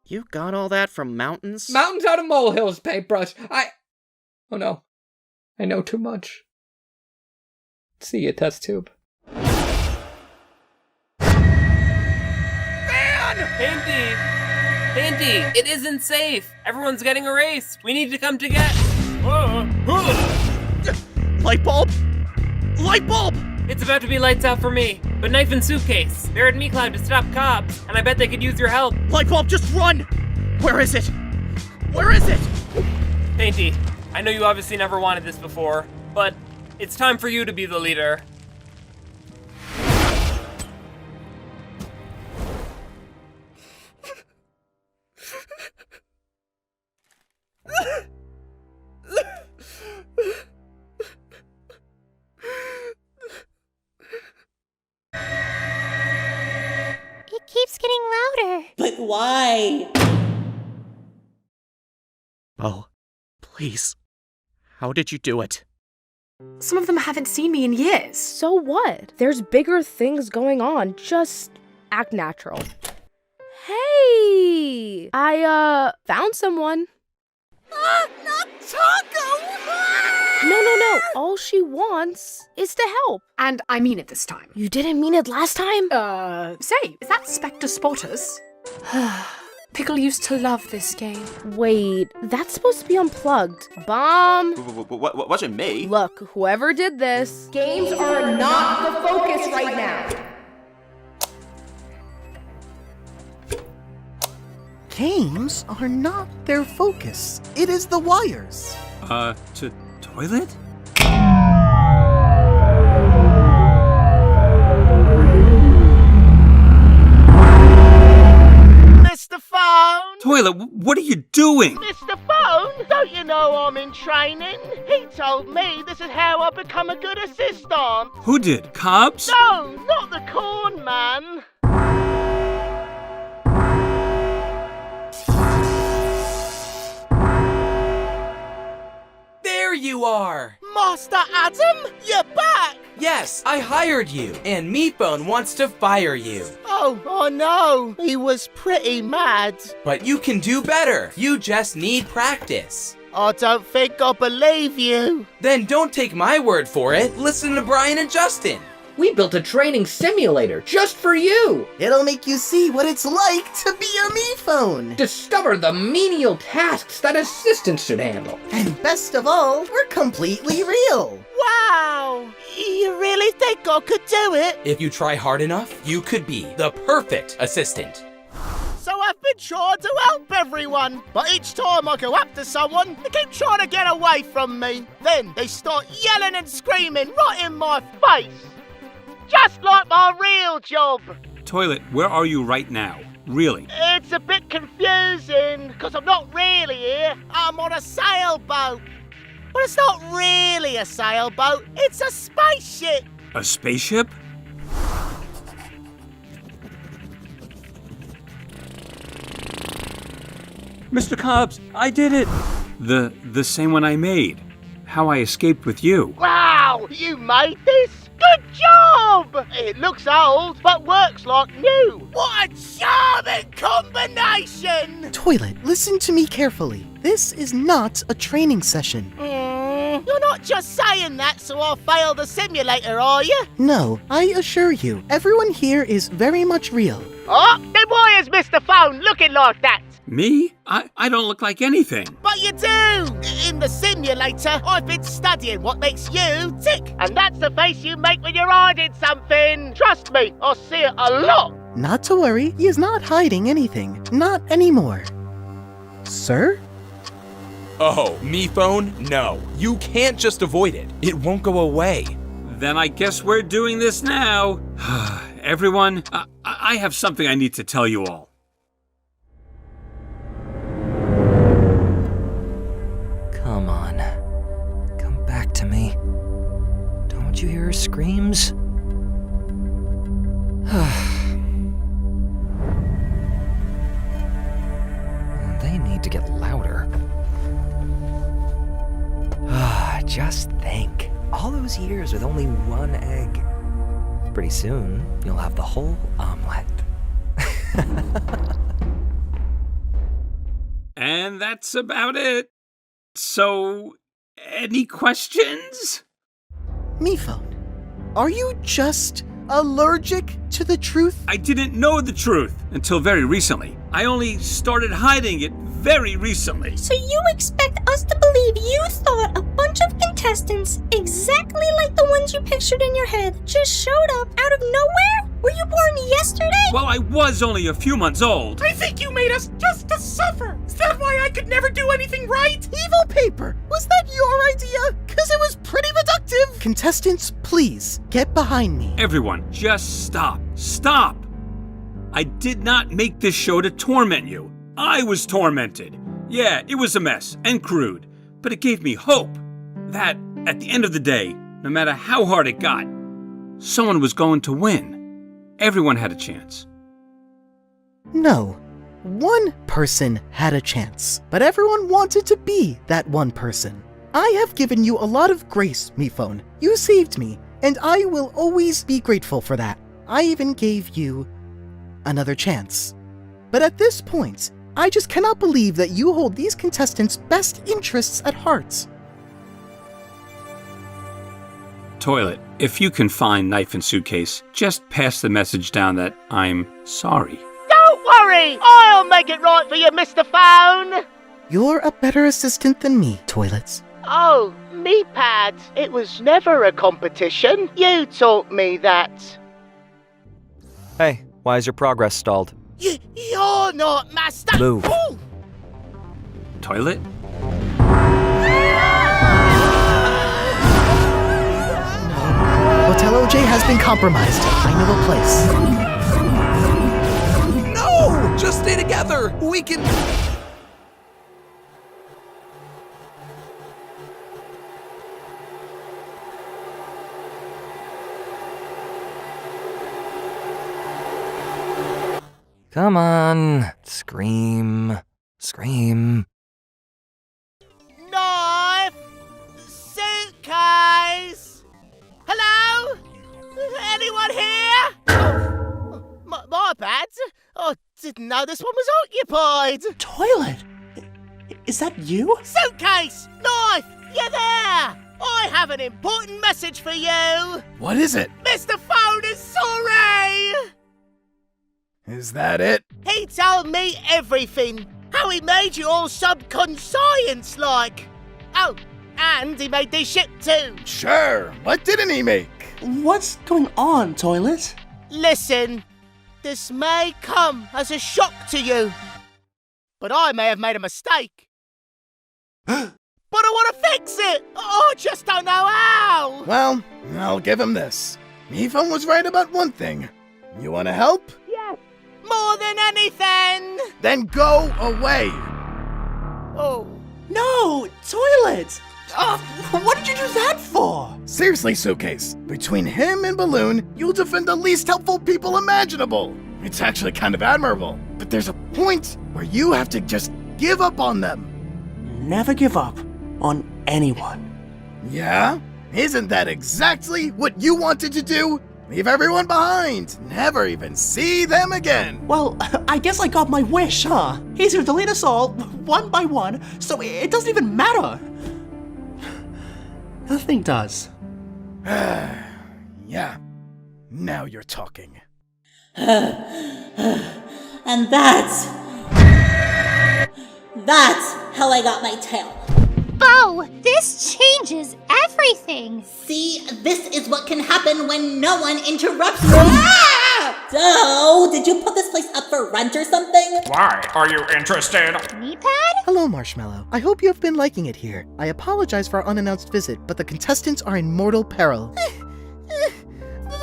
You got all that from mountains? Mountains out of molehills, paintbrush. Oh no. I know too much. See you, test tube. Painty, it isn't safe. Everyone's getting erased. We need to come together. Lightbulb! Lightbulb! It's about to be lights out for me. But Knife and Suitcase, they're at MeCloud to stop cops, and I bet they could use your help. Lightbulb, just run! Where is it? Where is it? Painty, I know you obviously never wanted this before, but it's time for you to be the leader. keeps getting louder. But why? Oh, please. How did you do it? Some of them haven't seen me in years. So what? There's bigger things going on. Just act natural. Hey! I, found someone. Not Taco! No. All she wants is to help. And I mean it this time. You didn't mean it last time? Say, is that Spectre Spotters? Pickle used to love this game. Wait, that's supposed to be unplugged. Bomb! What wasn't me? Look, whoever did this, games are not the focus right now. Games are not their focus. It is the wires. To toilet? Mr. Phone! Toilet, what are you doing? Mr. Phone, don't you know I'm in training? He told me this is how I become a good assistant. Who did? Cobbs? No, not the corn man. There you are! Master Adam, you're back! Yes, I hired you, and Meatbone wants to fire you. Oh no, he was pretty mad. But you can do better. You just need practice. I don't think I believe you. Then don't take my word for it. Listen to Brian and Justin. We built a training simulator just for you! It'll make you see what it's like to be a me phone. Discover the menial tasks that assistants should handle. And best of all, we're completely real. Wow! You really think I could do it? If you try hard enough, you could be the perfect assistant. So I've been trying to help everyone, but each time I go up to someone, they keep trying to get away from me. Then they start yelling and screaming right in my face. Just like my real job. Toilet, where are you right now? Really? It's a bit confusing, because I'm not really here. I'm on a sailboat. But it's not really a sailboat, it's a spaceship. A spaceship? Mr. Cobbs, I did it! The same one I made. How I escaped with you. Wow, you made this? Good job! It looks old, but works like new. What a charming combination! Toilet, listen to me carefully. This is not a training session. You're not just saying that so I'll fail the simulator, are you? No, I assure you, everyone here is very much real. Oh, then why is Mr. Phone looking like that? Me? I don't look like anything. But you do! In the simulator, I've been studying what makes you tick. And that's the face you make when you're hiding something. Trust me, I see it a lot. Not to worry, he is not hiding anything. Not anymore. Sir? Oh, me phone? No. You can't just avoid it. It won't go away. Then I guess we're doing this now. Everyone, I have something I need to tell you all. Come on. Come back to me. Don't you hear her screams? They need to get louder. Just think. All those years with only one egg. Pretty soon, you'll have the whole omelet. And that's about it. So, any questions? Mephone, are you just allergic to the truth? I didn't know the truth until very recently. I only started hiding it very recently. So you expect us to believe you thought a bunch of contestants, exactly like the ones you pictured in your head, just showed up out of nowhere? Were you born yesterday? Well, I was only a few months old. I think you made us just to suffer. Is that why I could never do anything right? Evil paper, was that your idea? Because it was pretty reductive. Contestants, please, get behind me. Everyone, just stop. Stop! I did not make this show to torment you. I was tormented. Yeah, it was a mess and crude, but it gave me hope that, at the end of the day, no matter how hard it got, someone was going to win. Everyone had a chance. No. One person had a chance, but everyone wanted to be that one person. I have given you a lot of grace, Miphone. You saved me, and I will always be grateful for that. I even gave you another chance. But at this point, I just cannot believe that you hold these contestants' best interests at heart. Toilet, if you can find knife and suitcase, just pass the message down that I'm sorry. Don't worry! I'll make it right for you, Mr. Phone! You're a better assistant than me, Toilets. Oh, me pad. It was never a competition. You taught me that. Hey, why is your progress stalled? You're not Master. Move. Ooh. Toilet? Hotel OJ has been compromised. I know a place. No! Just stay together! We can... Come on, scream, scream. Knife! Suitcase! Hello? Anyone here? Oh, my bad. I didn't know this one was occupied. Toilet? Is that you? Suitcase! Knife! You there? I have an important message for you. What is it? Mr. Phone is sorry! Is that it? He told me everything. How he made you all subconscious-like. Oh, and he made this ship too. Sure. What didn't he make? What's going on, Toilet? Listen, this may come as a shock to you, but I may have made a mistake. But I want to fix it. I just don't know how. Well, I'll give him this. Miphone was right about one thing. You want to help? Yes, more than anything. Then go away. Oh. No, Toilet! What did you do that for? Seriously, Suitcase. Between him and Balloon, you'll defend the least helpful people imaginable. It's actually kind of admirable. But there's a point where you have to just give up on them. Never give up on anyone. Yeah? Isn't that exactly what you wanted to do? Leave everyone behind. Never even see them again. Well, I guess I got my wish, huh? He's gonna delete us all, one by one, so it doesn't even matter. Nothing does. Yeah. Now you're talking. And that's how I got my tail. Bo, this changes everything. See, this is what can happen when no one interrupts you. Ah! So, did you put this place up for rent or something? Why? Are you interested? Knee-pad? Hello, Marshmallow. I hope you have been liking it here. I apologize for our unannounced visit, but the contestants are in mortal peril. The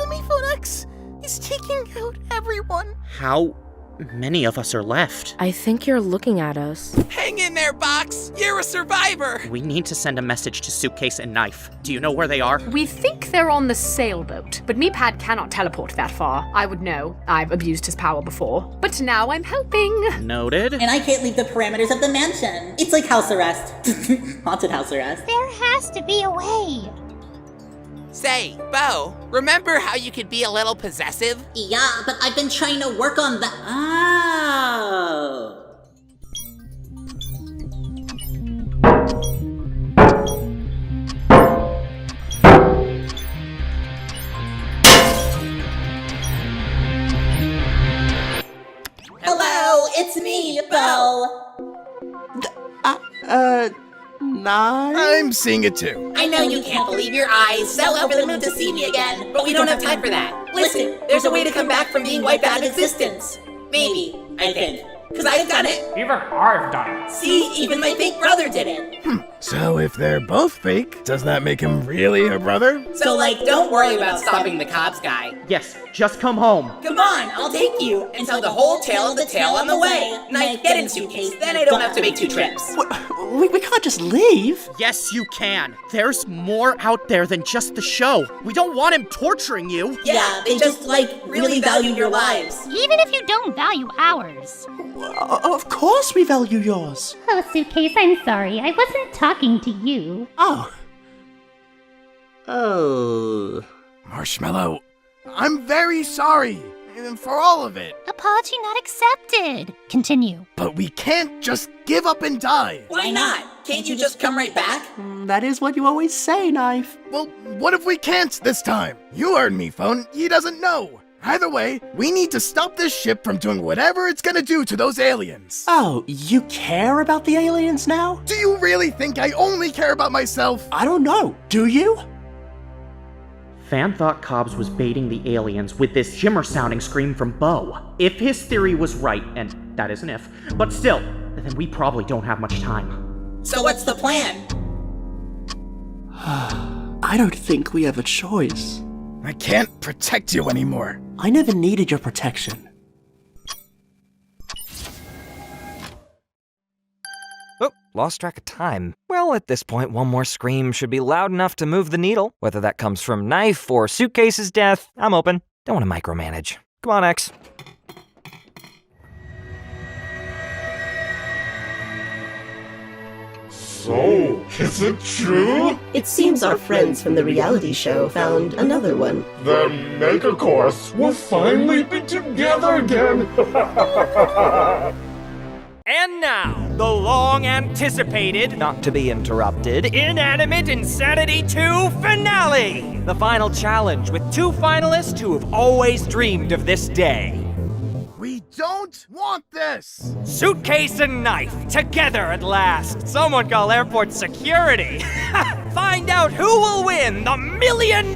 Miphone X is taking out everyone. How many of us are left? I think you're looking at us. Hang in there, Box! You're a survivor! We need to send a message to Suitcase and Knife. Do you know where they are? We think they're on the sailboat, but Meepad cannot teleport that far. I would know. I've abused his power before. But now I'm helping. Noted. And I can't leave the parameters of the mansion. It's like house arrest. Haunted house arrest. There has to be a way. Say, Bo, remember how you could be a little possessive? Yeah, but I've been trying to work on that. Oh. Hello, it's me, Bo. Nine? I'm seeing it too. I know you can't believe your eyes, so over the moon to see me again, but we don't have time for that. Listen, there's a way to come back from being wiped out of existence. Maybe, I think. Because I've done it. Even I've done it. See, even my fake brother did it. So if they're both fake, does that make him really her brother? So, don't worry about stopping the cops guy. Yes, just come home. Come on, I'll take you and tell the whole tale of the tale on the way. Knife, get in suitcase, then I don't have to make 2 trips. We can't just leave. Yes, you can. There's more out there than just the show. We don't want him torturing you. Yeah, they just, really value your lives. Even if you don't value ours. Of course we value yours. Oh, Suitcase, I'm sorry. I wasn't talking to you. Oh. Marshmallow, I'm very sorry for all of it. Apology not accepted. Continue. But we can't just give up and die. Why not? Can't you just come right back? That is what you always say, Knife. Well, what if we can't this time? You heard me, Phone. He doesn't know. Either way, we need to stop this ship from doing whatever it's gonna do to those aliens. Oh, you care about the aliens now? Do you really think I only care about myself? I don't know. Do you? Fan thought Cobbs was baiting the aliens with this shimmer-sounding scream from Bo. If his theory was right, and that is an if, but still, then we probably don't have much time. So what's the plan? I don't think we have a choice. I can't protect you anymore. I never needed your protection. Oh, lost track of time. Well, at this point, one more scream should be loud enough to move the needle. Whether that comes from Knife or Suitcase's death, I'm open. Don't want to micromanage. Come on, X. So, is it true? It seems our friends from the reality show found another one. The Megacorps will finally be together again! And now, the long-anticipated, not to be interrupted, Inanimate Insanity 2 finale! The final challenge with 2 finalists who have always dreamed of this day. We don't want this! Suitcase and Knife, together at last. Someone call airport security. Find out who will win the $1 million!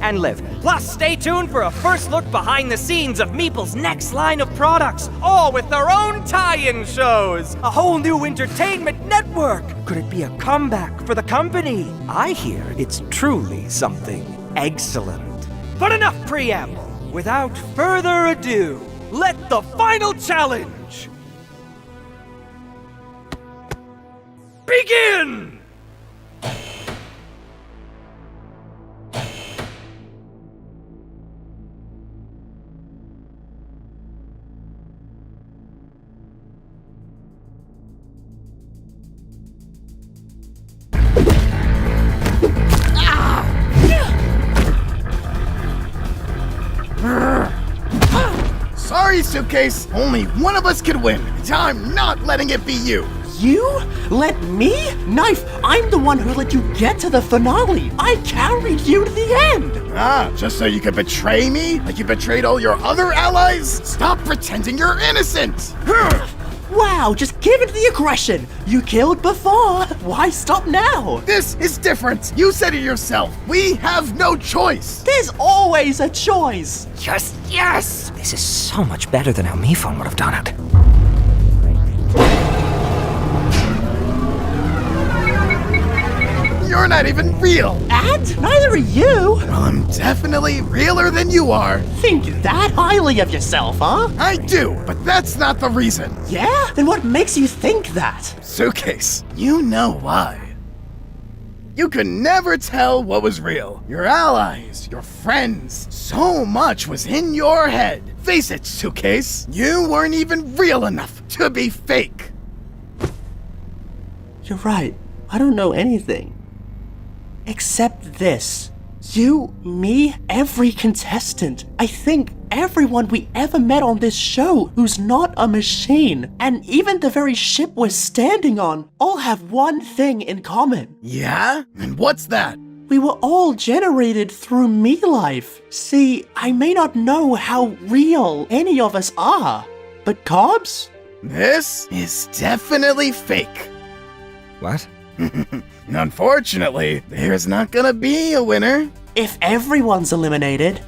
And live. Plus, stay tuned for a first look behind the scenes of Meeple's next line of products, all with their own tie-in shows. A whole new entertainment network. Could it be a comeback for the company? I hear it's truly something excellent. But enough preamble. Without further ado, let the final challenge begin! Sorry, Suitcase. Only one of us could win. I'm not letting it be you. You? Let me? Knife, I'm the one who let you get to the finale. I carried you to the end. Just so you could betray me? Like you betrayed all your other allies? Stop pretending you're innocent. Wow, just give it the aggression. You killed before. Why stop now? This is different. You said it yourself. We have no choice. There's always a choice. Just yes! This is so much better than how MePhone would have done it. You're not even real. And neither are you. Well, I'm definitely realer than you are. Think that highly of yourself, huh? I do, but that's not the reason. Yeah? Then what makes you think that? Suitcase, you know why. You could never tell what was real. Your allies, your friends, so much was in your head. Face it, Suitcase, you weren't even real enough to be fake. You're right. I don't know anything. Except this. You, me, every contestant. I think everyone we ever met on this show who's not a machine, and even the very ship we're standing on, all have one thing in common. Yeah? And what's that? We were all generated through me life. See, I may not know how real any of us are, but Cobbs? This is definitely fake. What? Unfortunately, there's not gonna be a winner. If everyone's eliminated.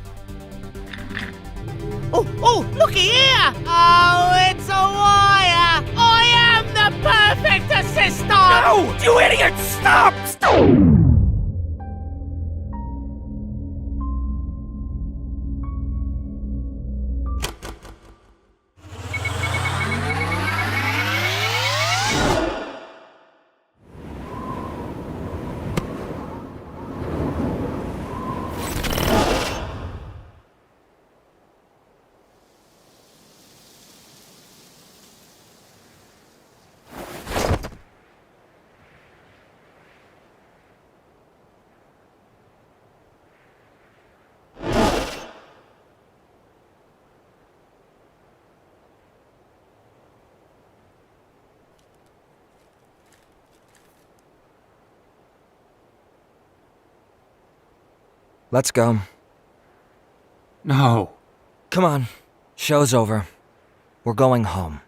Oh, looky here! Oh, it's a wire! I am the perfect assistant! No! You idiot! Stop! Let's go. No. Come on. Show's over. We're going home.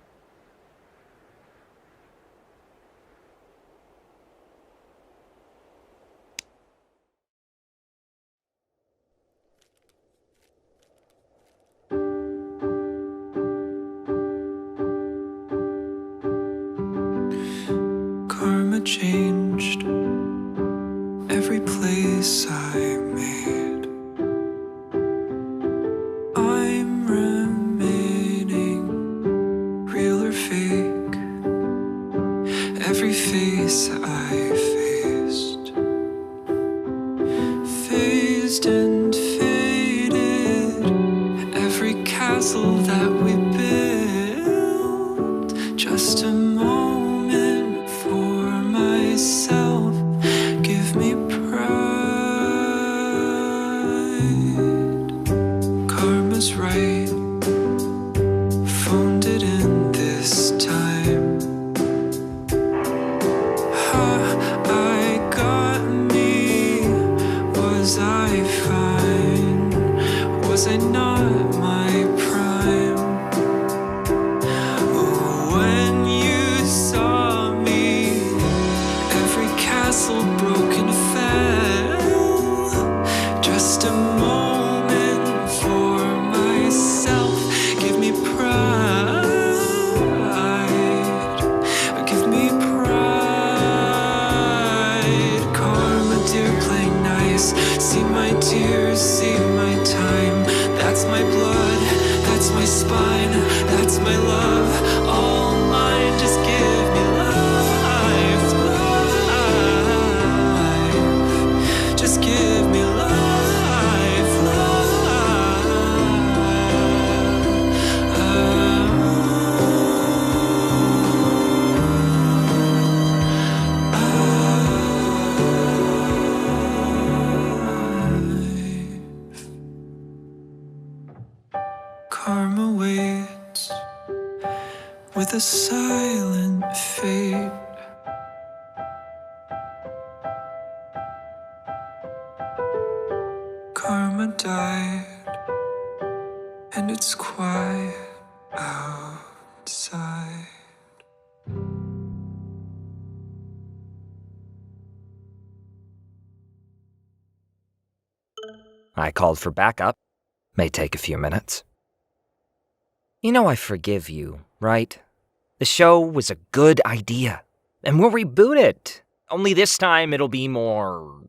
Karma changed every place I made. I'm remaining real or fake. Every face I faced, phased and faded. Every castle that we built, just a moment for myself. Give me pride. Karma's right. Phoned it in this time. I got me. Was I fine? Was I not my prime? When you saw me, every castle broken fell. Just a moment for myself. Give me pride. Give me pride. Karma, dear, play nice. See my tears, see my time. That's my blood, that's my spine, that's my love, all mine. Just give me life, life. Just give me life, Karma waits with a silent fate. Karma died, and it's quiet outside. I called for backup. May take a few minutes. You know I forgive you, right? The show was a good idea, and we'll reboot it. Only this time it'll be more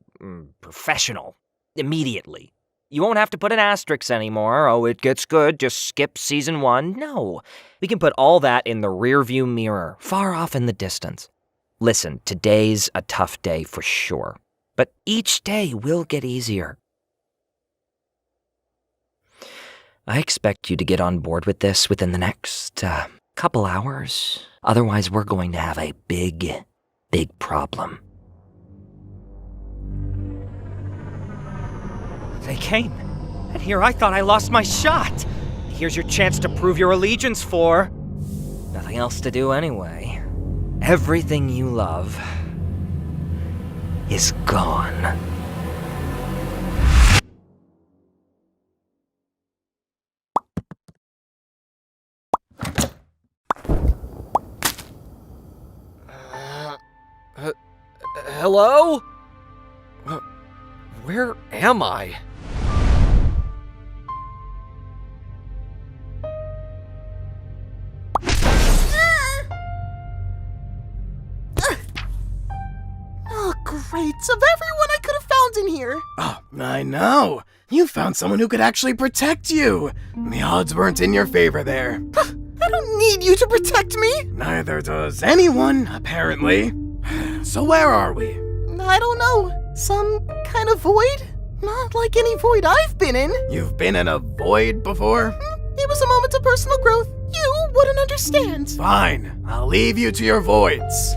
professional. Immediately. You won't have to put an asterisk anymore. Oh, it gets good, just skip season 1. No, we can put all that in the rearview mirror, far off in the distance. Listen, today's a tough day for sure, but each day will get easier. I expect you to get on board with this within the next couple hours. Otherwise, we're going to have a big problem. They came, and here I thought I lost my shot. Here's your chance to prove your allegiance for... Nothing else to do anyway. Everything you love is gone. Hello? Where am I? traits of everyone I could have found in here. Oh, I know. You found someone who could actually protect you. The odds weren't in your favor there. I don't need you to protect me. Neither does anyone, apparently. So where are we? I don't know. Some kind of void? Not like any void I've been in. You've been in a void before? It was a moment of personal growth. You wouldn't understand. Fine. I'll leave you to your voids.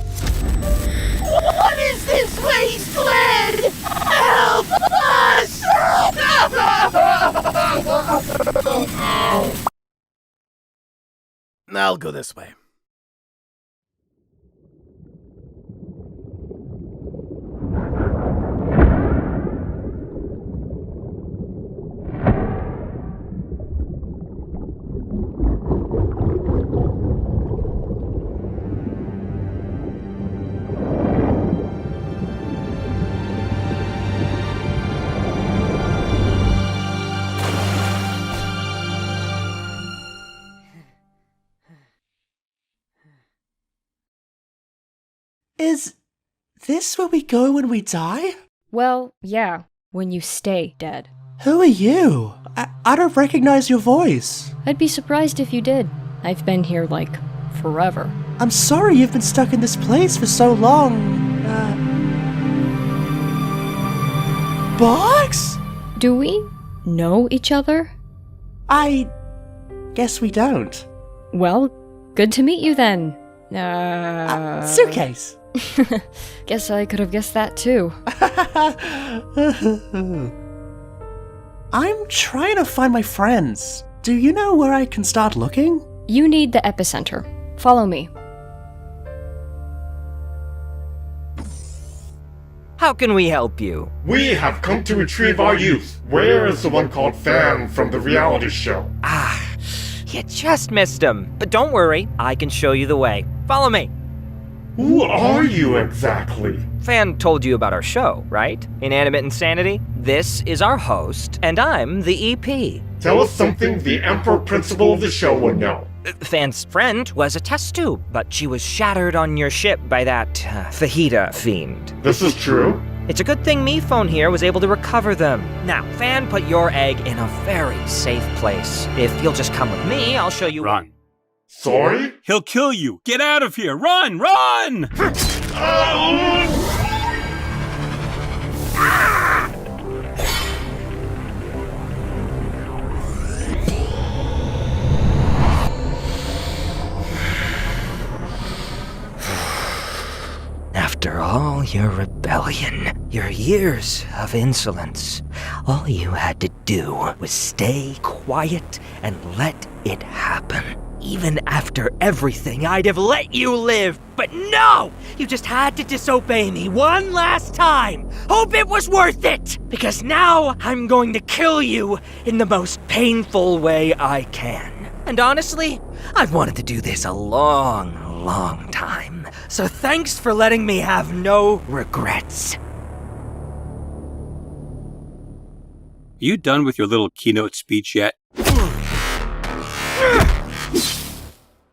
What is this wasteland? Help us! I'll go this way. Is this where we go when we die? Well, yeah, when you stay dead. Who are you? I don't recognize your voice. I'd be surprised if you did. I've been here, like, forever. I'm sorry you've been stuck in this place for so long. Box? Do we know each other? I guess we don't. Well, good to meet you then. Suitcase. Guess I could have guessed that too. I'm trying to find my friends. Do you know where I can start looking? You need the epicenter. Follow me. How can we help you? We have come to retrieve our youth. Where is the one called Fan from the reality show? You just missed him. But don't worry, I can show you the way. Follow me. Who are you exactly? Fan told you about our show, right? Inanimate Insanity? This is our host, and I'm the EP. Tell us something the Emperor Principal of the show would know. Fan's friend was a test tube, but she was shattered on your ship by that fajita fiend. This is true? It's a good thing me phone here was able to recover them. Now, Fan put your egg in a very safe place. If you'll just come with me, I'll show you. Run. Sorry? He'll kill you. Get out of here. Run! Run! After all your rebellion, your years of insolence, all you had to do was stay quiet and let it happen. Even after everything, I'd have let you live. But no! You just had to disobey me one last time. Hope it was worth it! Because now I'm going to kill you in the most painful way I can. And honestly, I've wanted to do this a long time. So thanks for letting me have no regrets. You done with your little keynote speech yet?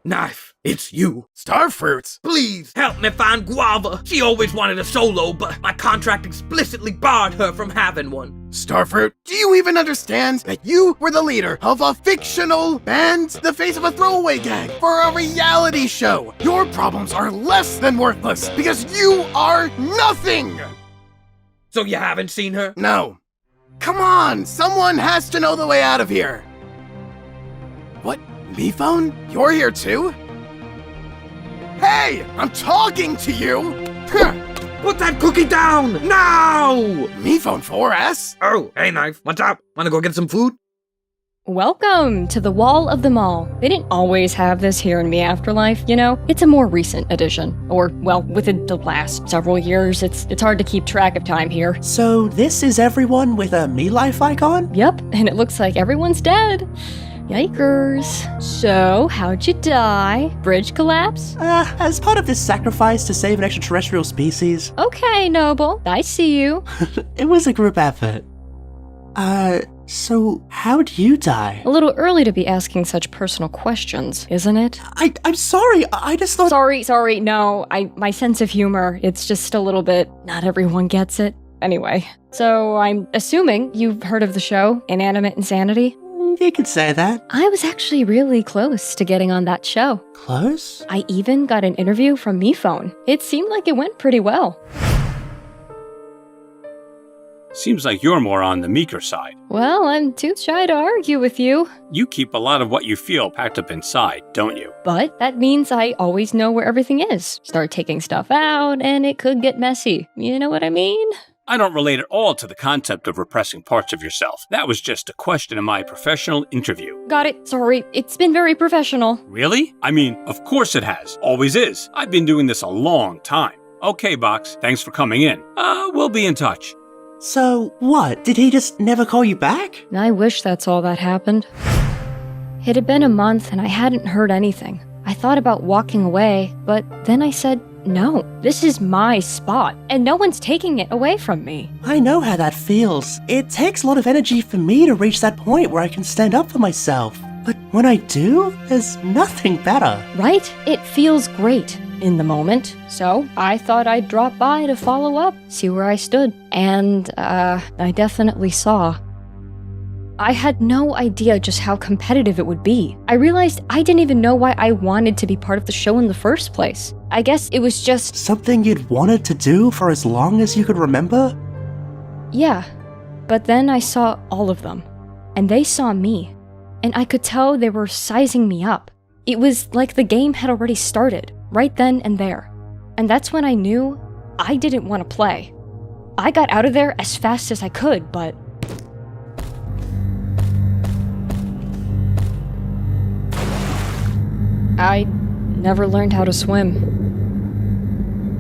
Knife, it's you. Starfruits, please. Help me find Guava. She always wanted a solo, but my contract explicitly barred her from having one. Starfruit, do you even understand that you were the leader of a fictional band, the face of a throwaway gang, for a reality show? Your problems are less than worthless because you are nothing! So you haven't seen her? No. Come on, someone has to know the way out of here. What? Me phone? You're here too? Hey! I'm talking to you! Put that cookie down! Now! Me phone 4S? Oh, hey Knife, what's up? Wanna go get some food? Welcome to the Wall of the Mall. They didn't always have this here in Me Afterlife, you know? It's a more recent addition. Or, well, within the last several years, it's hard to keep track of time here. So this is everyone with a Me Life icon? Yep, and it looks like everyone's dead. Yikers. So, how'd you die? Bridge collapse? As part of this sacrifice to save an extraterrestrial species. Okay, Noble. I see you. It was a group effort. So, how'd you die? A little early to be asking such personal questions, isn't it? I'm sorry, I just thought— Sorry, no, my sense of humor, it's just a little bit, not everyone gets it. Anyway, so I'm assuming you've heard of the show, Inanimate Insanity? You could say that. I was actually really close to getting on that show. Close? I even got an interview from MePhone. It seemed like it went pretty well. Seems like you're more on the meeker side. Well, I'm too shy to argue with you. You keep a lot of what you feel packed up inside, don't you? But that means I always know where everything is. Start taking stuff out, and it could get messy. You know what I mean? I don't relate at all to the concept of repressing parts of yourself. That was just a question in my professional interview. Got it. Sorry. It's been very professional. Really? I mean, of course it has. Always is. I've been doing this a long time. Okay, Box. Thanks for coming in. We'll be in touch. So, what? Did he just never call you back? I wish that's all that happened. It had been a month and I hadn't heard anything. I thought about walking away, but then I said, no, this is my spot, and no one's taking it away from me. I know how that feels. It takes a lot of energy for me to reach that point where I can stand up for myself. But when I do, there's nothing better. Right? It feels great in the moment. So I thought I'd drop by to follow up, see where I stood. And, I definitely saw. I had no idea just how competitive it would be. I realized I didn't even know why I wanted to be part of the show in the first place. I guess it was just something you'd wanted to do for as long as you could remember? Yeah. But then I saw all of them. And they saw me. And I could tell they were sizing me up. It was like the game had already started, right then and there. And that's when I knew I didn't want to play. I got out of there as fast as I could, but I never learned how to swim.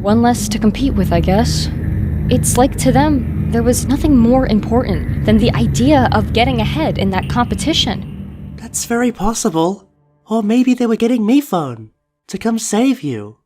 One less to compete with, I guess. It's like to them, there was nothing more important than the idea of getting ahead in that competition. That's very possible. Or maybe they were getting MePhone to come save you.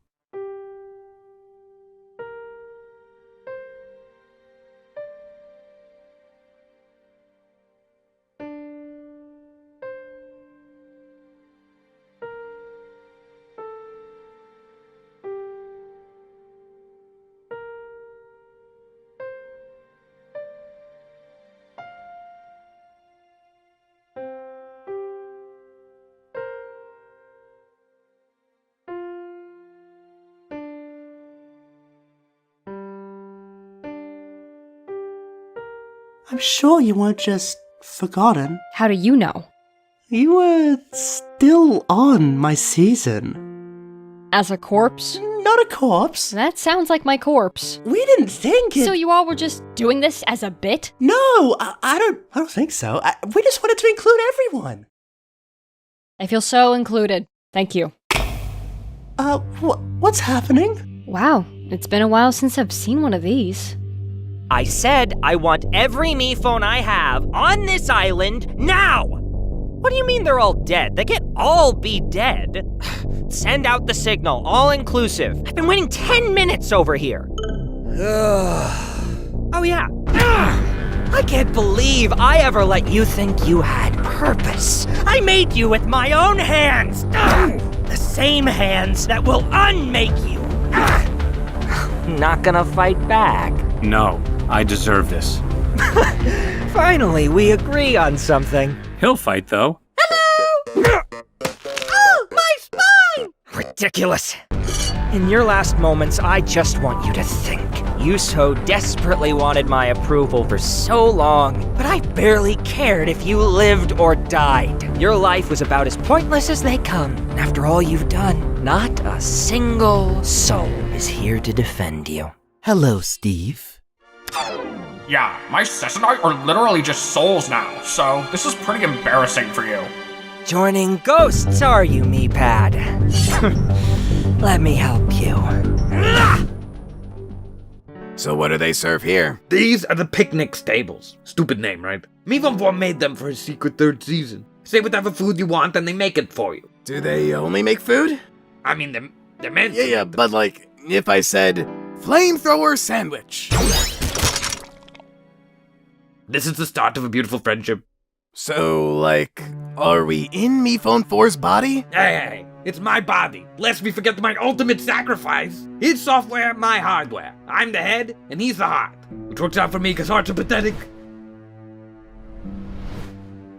I'm sure you weren't just forgotten. How do you know? You were still on my season. As a corpse? Not a corpse. That sounds like my corpse. We didn't think it— So you all were just doing this as a bit? No, I don't think so. We just wanted to include everyone. I feel so included. Thank you. What's happening? Wow, it's been a while since I've seen one of these. I said I want every MePhone I have on this island now! What do you mean they're all dead? They can't all be dead. Send out the signal, all inclusive. I've been waiting 10 minutes over here. Oh yeah. I can't believe I ever let you think you had purpose. I made you with my own hands. The same hands that will unmake you. Not gonna fight back. No, I deserve this. Finally, we agree on something. He'll fight, though. Hello! Oh, my spine! Ridiculous. In your last moments, I just want you to think. You so desperately wanted my approval for so long, but I barely cared if you lived or died. Your life was about as pointless as they come. And after all you've done, not a single soul is here to defend you. Hello, Steve. Yeah, my sis and I are literally just souls now, so this is pretty embarrassing for you. Joining ghosts, are you, me-pad? Let me help you. So what do they serve here? These are the picnic stables. Stupid name, right? MePhone 4 made them for a secret third season. Say whatever food you want and they make it for you. Do they only make food? I mean, they're meant to. Yeah, but like, if I said, flamethrower sandwich. This is the start of a beautiful friendship. So, like, are we in Me Phone 4's body? Hey, it's my body. Lest we forget my ultimate sacrifice. His software, my hardware. I'm the head, and he's the heart. Which works out for me because hearts are pathetic.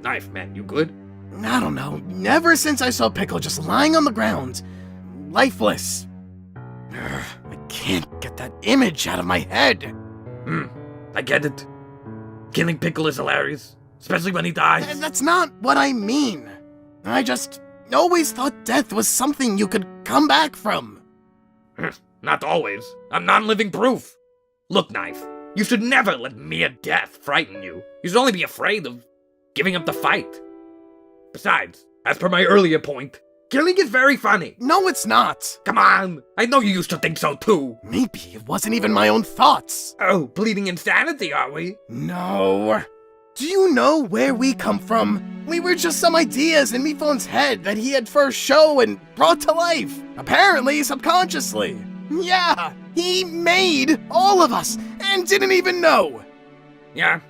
Knife, man, you good? I don't know. Ever since I saw Pickle just lying on the ground, lifeless, I can't get that image out of my head. I get it. Killing Pickle is hilarious. Especially when he dies. That's not what I mean. I just always thought death was something you could come back from. Not always. I'm non-living proof. Look, Knife, you should never let mere death frighten you. You should only be afraid of giving up the fight. Besides, as per my earlier point, killing is very funny. No, it's not. Come on, I know you used to think so too. Maybe it wasn't even my own thoughts. Oh, pleading insanity, are we? No. Do you know where we come from? We were just some ideas in Miphone's head that he had first shown and brought to life. Apparently, subconsciously. Yeah, he made all of us and didn't even know. Yeah,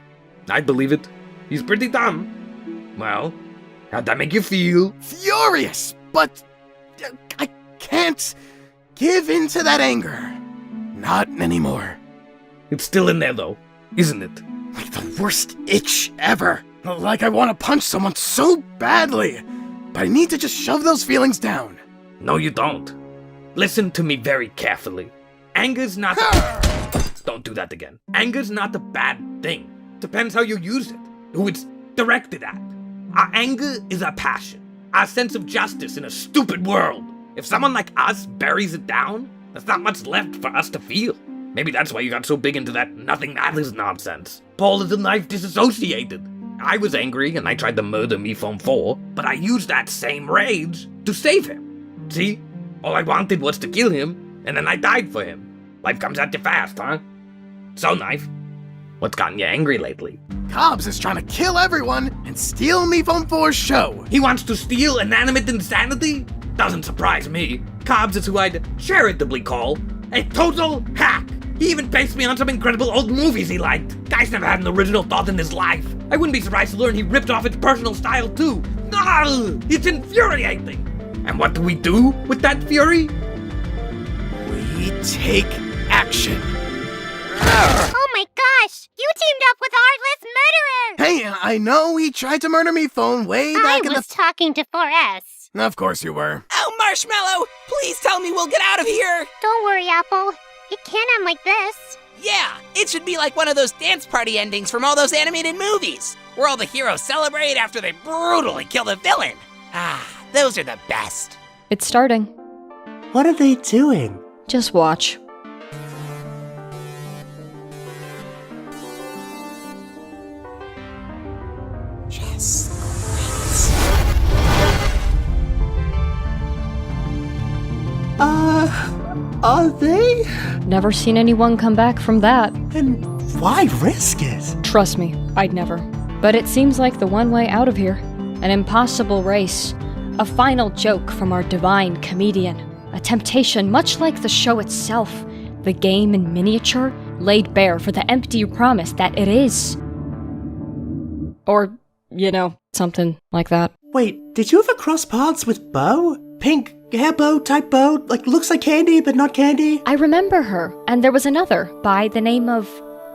I believe it. He's pretty dumb. Well, how'd that make you feel? Furious, but I can't give in to that anger. Not anymore. It's still in there though, isn't it? Like the worst itch ever. Like I want to punch someone so badly. But I need to just shove those feelings down. No, you don't. Listen to me very carefully. Anger's not... Don't do that again. Anger's not a bad thing. Depends how you use it. Who it's directed at. Our anger is our passion. Our sense of justice in a stupid world. If someone like us buries it down, there's not much left for us to feel. Maybe that's why you got so big into that nothing matters nonsense. Paul is a Knife disassociated. I was angry and I tried to murder Me Phone 4, but I used that same rage to save him. See? All I wanted was to kill him, and then I died for him. Life comes at you fast, huh? So, Knife, what's gotten you angry lately? Cobbs is trying to kill everyone and steal Me Phone 4's show. He wants to steal Inanimate insanity? Doesn't surprise me. Cobbs is who I'd charitably call a total hack. He even based me on some incredible old movies he liked. Guy's never had an original thought in his life. I wouldn't be surprised to learn he ripped off its personal style too. It's infuriating. And what do we do with that fury? We take action. Oh my gosh! You teamed up with Heartless Murderer! Hey, I know he tried to murder Me Phone way back in the... I was talking to 4S. Of course you were. Oh, Marshmallow! Please tell me we'll get out of here! Don't worry, Apple. It can't end like this. Yeah, it should be like one of those dance party endings from all those animated movies, where all the heroes celebrate after they brutally kill the villain. Ah, those are the best. It's starting. What are they doing? Just watch. Just Are they? Never seen anyone come back from that. And why risk it? Trust me, I'd never. But it seems like the one way out of here. An impossible race. A final joke from our divine comedian. A temptation much like the show itself. The game in miniature laid bare for the empty promise that it is. Or, something like that. Wait, did you ever cross paths with Bo? Pink hair bow type bow? Like, looks like candy, but not candy? I remember her, and there was another by the name of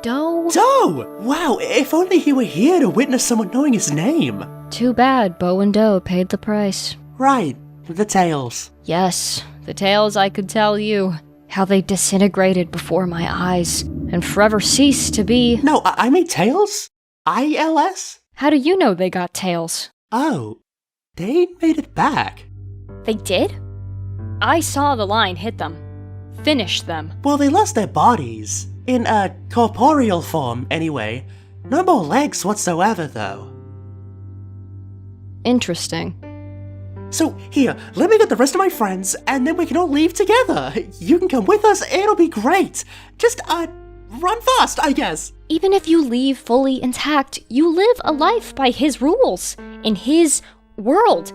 Doe. Doe! Wow, if only he were here to witness someone knowing his name. Too bad Bo and Doe paid the price. Right, the tales. Yes, the tales I could tell you. How they disintegrated before my eyes, and forever ceased to be... No, I mean tails? ILS? How do you know they got tails? Oh, they made it back. They did? I saw the line hit them. Finish them. Well, they lost their bodies. In a corporeal form, anyway. No more legs whatsoever, though. Interesting. So, here, let me get the rest of my friends, and then we can all leave together. You can come with us, it'll be great. Just, run fast, I guess. Even if you leave fully intact, you live a life by his rules, in his world.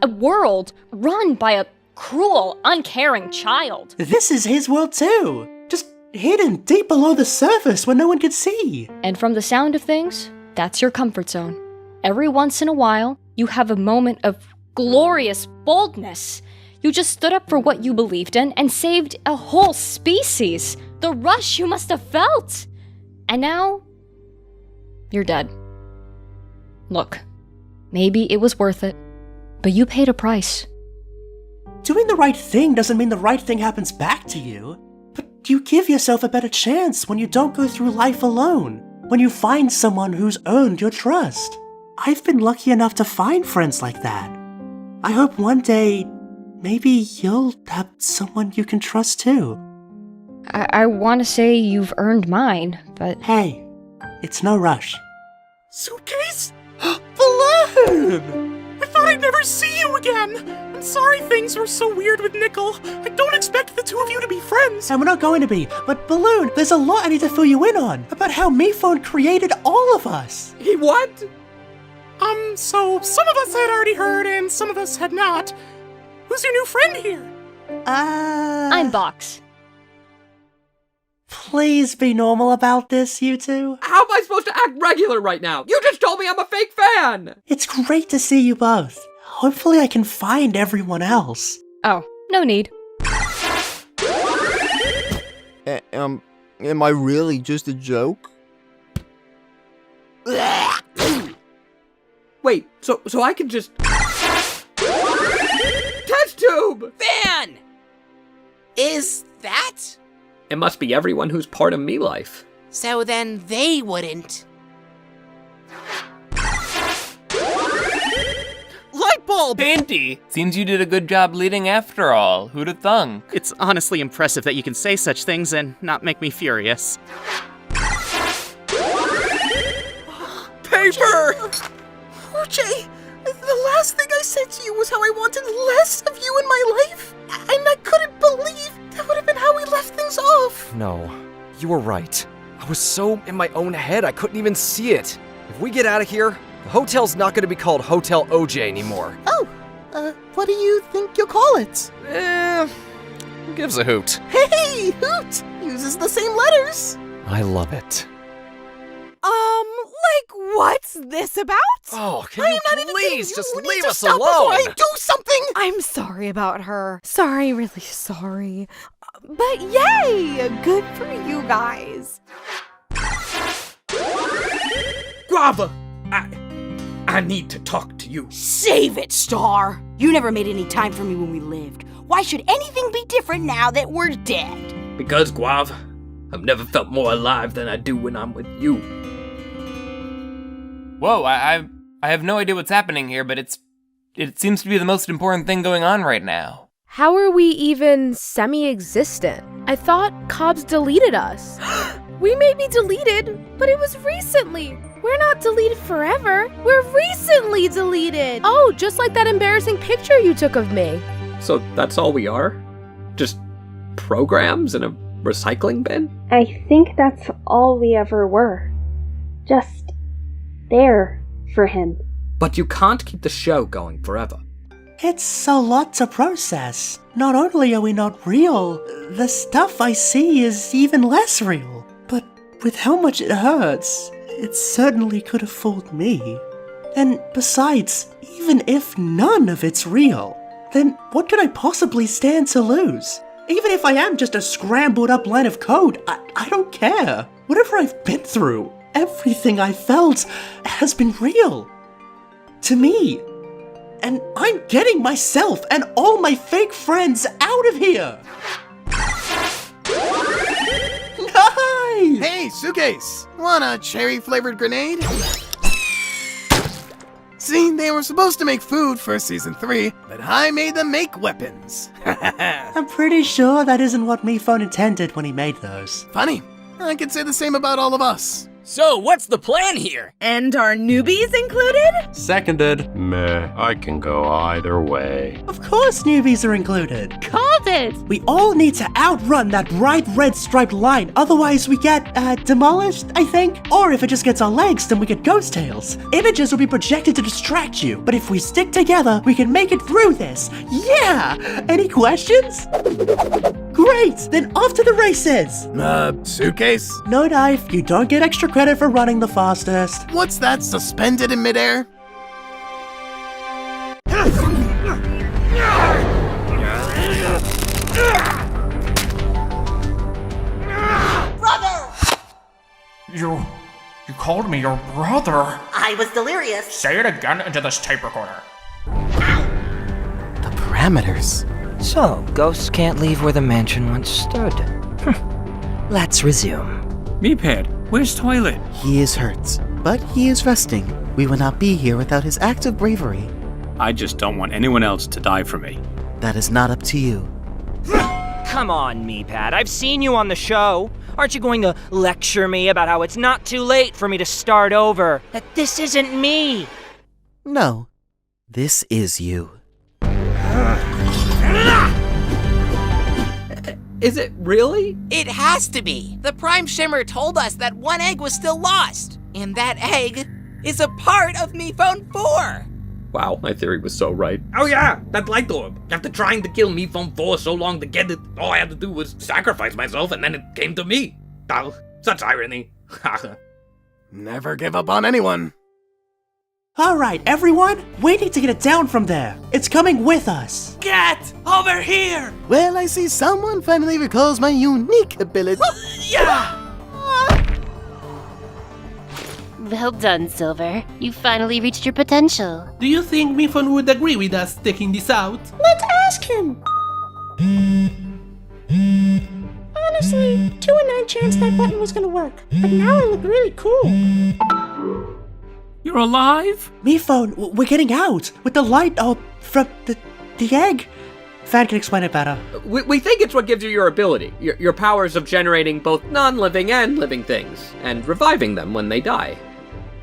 A world run by a cruel, uncaring child. This is his world too. Just hidden deep below the surface where no one can see. And from the sound of things, that's your comfort zone. Every once in a while, you have a moment of glorious boldness. You just stood up for what you believed in and saved a whole species. The rush you must have felt. And now, you're dead. Look, maybe it was worth it, but you paid a price. Doing the right thing doesn't mean the right thing happens back to you. But you give yourself a better chance when you don't go through life alone. When you find someone who's earned your trust. I've been lucky enough to find friends like that. I hope one day, maybe you'll have someone you can trust too. I want to say you've earned mine, but... Hey, it's no rush. Suitcase? Balloon! I thought I'd never see you again! I'm sorry things were so weird with Nickel. I don't expect the two of you to be friends. And we're not going to be. But Balloon, there's a lot I need to fill you in on. About how MePhone created all of us. He what? So some of us had already heard and some of us had not. Who's your new friend here? I'm Box. Please be normal about this, you two. How am I supposed to act regular right now? You just told me I'm a fake fan! It's great to see you both. Hopefully I can find everyone else. Oh, no need. Am I really just a joke? Wait, so I can just... Test tube! Fan! Is that? It must be everyone who's part of me life. So then they wouldn't. Light bulb! Banty! Seems you did a good job leading after all. Who'd have thunk? It's honestly impressive that you can say such things and not make me furious. Paper! RJ, the last thing I said to you was how I wanted less of you in my life, and I couldn't believe that would have been how we left things off. No, you were right. I was so in my own head I couldn't even see it. If we get out of here, the hotel's not going to be called Hotel OJ anymore. Oh, what do you think you'll call it? Who gives a hoot? Hey, hoot! Uses the same letters. I love it. Like, what's this about? Oh, can I you am not even kidding. please just You leave need to us stop alone? Before I do something! I'm sorry about her. Sorry, really sorry. But yay! Good for you guys. Guava! I need to talk to you. Save it, Star! You never made any time for me when we lived. Why should anything be different now that we're dead? Because, Guava, I've never felt more alive than I do when I'm with you. Whoa, I have no idea what's happening here, but it seems to be the most important thing going on right now. How are we even semi-existent? I thought Cobbs deleted us. We may be deleted, but it was recently. We're not deleted forever. We're recently deleted. Oh, just like that embarrassing picture you took of me. So that's all we are? Just programs in a recycling bin? I think that's all we ever were. Just there for him. But you can't keep the show going forever. It's a lot to process. Not only are we not real, the stuff I see is even less real. But with how much it hurts, it certainly could have fooled me. And besides, even if none of it's real, then what could I possibly stand to lose? Even if I am just a scrambled up line of code, I don't care. Whatever I've been through, everything I felt has been real. To me. And I'm getting myself and all my fake friends out of here! Nice! Hey, Suitcase! Want a cherry-flavored grenade? See, they were supposed to make food for Season 3, but I made them make weapons. I'm pretty sure that isn't what MePhone intended when he made those. Funny. I could say the same about all of us. So, what's the plan here? And are newbies included? Seconded. Meh, I can go either way. Of course newbies are included. Called it! We all need to outrun that bright red striped line, otherwise we get, demolished, I think? Or if it just gets our legs, then we get ghost tails. Images will be projected to distract you, but if we stick together, we can make it through this. Yeah! Any questions? Great! Then off to the races! Suitcase? No knife, you don't get extra credit for running the fastest. What's that, suspended in midair? Brother! You called me your brother. I was delirious. Say it again into this tape recorder. The parameters. So, ghosts can't leave where the mansion once stood. Let's resume. Meepad, where's Toilet? He is hurt, but he is resting. We would not be here without his act of bravery. I just don't want anyone else to die for me. That is not up to you. Come on, Meepad. I've seen you on the show. Aren't you going to lecture me about how it's not too late for me to start over? That this isn't me? No, this is you. Is it really? It has to be. The Prime Shimmer told us that one egg was still lost. And that egg is a part of Me Phone 4. Wow, my theory was so right. Oh yeah, that light orb. After trying to kill Me Phone 4 so long to get it, all I had to do was sacrifice myself and then it came to me. Oh, such irony. Never give up on anyone. Alright, everyone, we need to get it down from there. It's coming with us. Get over here! Well, I see someone finally recalls my unique ability. Yeah! Well done, Silver. You finally reached your potential. Do you think Mifon would agree with us taking this out? Let's ask him. Honestly, 2 in 9 chance that button was gonna work, but now it looked really cool. You're alive? Mephone, we're getting out with the light from the egg. Fan can explain it better. We think it's what gives you your ability, your powers of generating both non-living and living things, and reviving them when they die.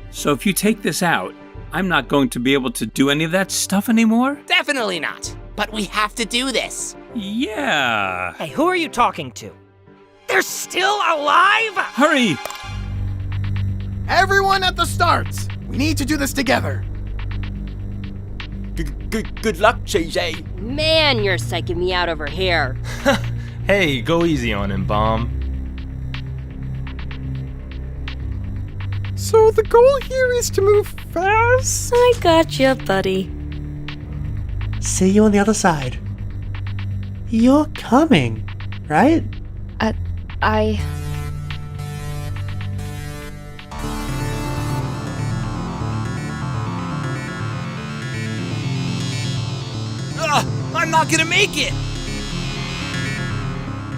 So if you take this out, I'm not going to be able to do any of that stuff anymore? Definitely not. But we have to do this. Yeah. Hey, who are you talking to? They're still alive? Hurry! Everyone at the start! We need to do this together. Good luck, JJ. Man, you're psyching me out over here. Hey, go easy on him, Bomb. So the goal here is to move fast? I gotcha, buddy. See you on the other side. You're coming, right? I'm not gonna make it!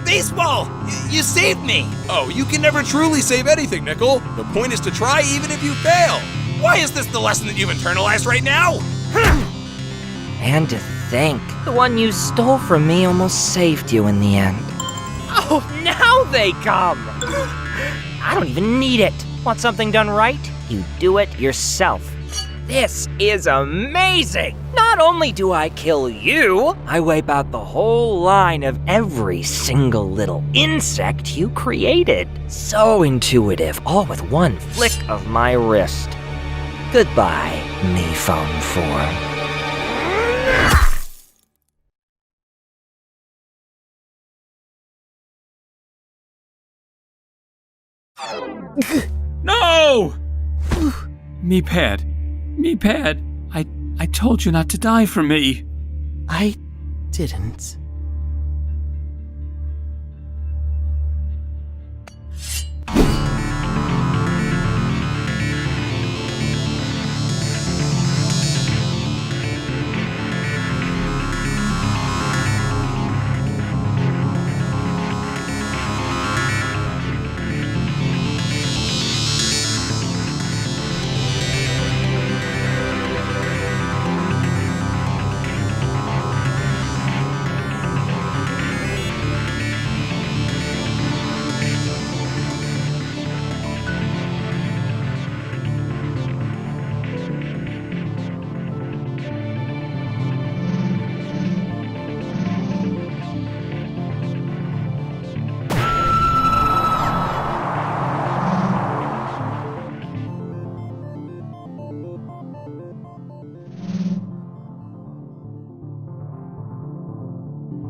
Baseball! You saved me! Oh, you can never truly save anything, Nickel. The point is to try even if you fail. Why is this the lesson that you've internalized right now? And to think, the one you stole from me almost saved you in the end. Oh, now they come! I don't even need it. Want something done right? You do it yourself. This is amazing! Not only do I kill you, I wipe out the whole line of every single little insect you created. So intuitive, all with one flick of my wrist. Goodbye, Me Phone 4. No! Meepad, I told you not to die for me. I didn't.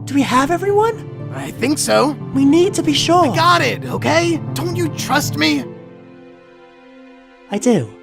Do we have everyone? I think so. We need to be sure. I got it, okay? Don't you trust me? I do.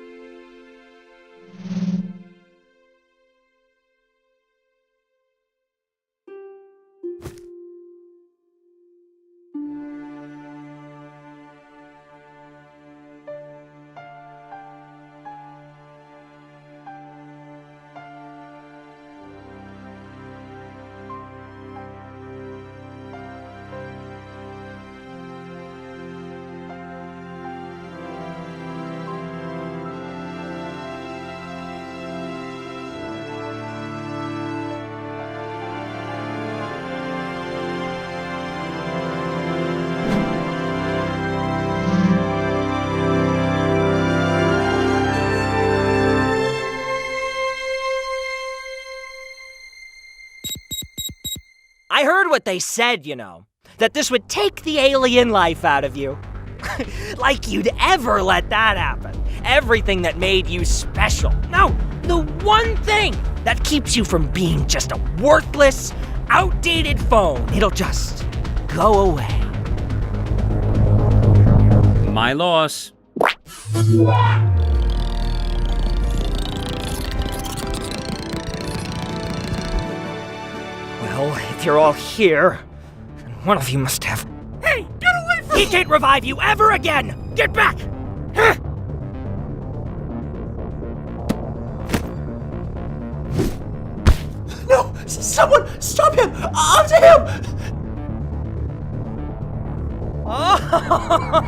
I heard what they said, that this would take the alien life out of you. Like you'd ever let that happen. Everything that made you special. No, the one thing that keeps you from being just a worthless, outdated phone. It'll just go away. My loss. Well, if you're all here, then one of you must have... Hey, get away from me! He can't revive you ever again! Get back! Huh? No! Someone stop him! After him!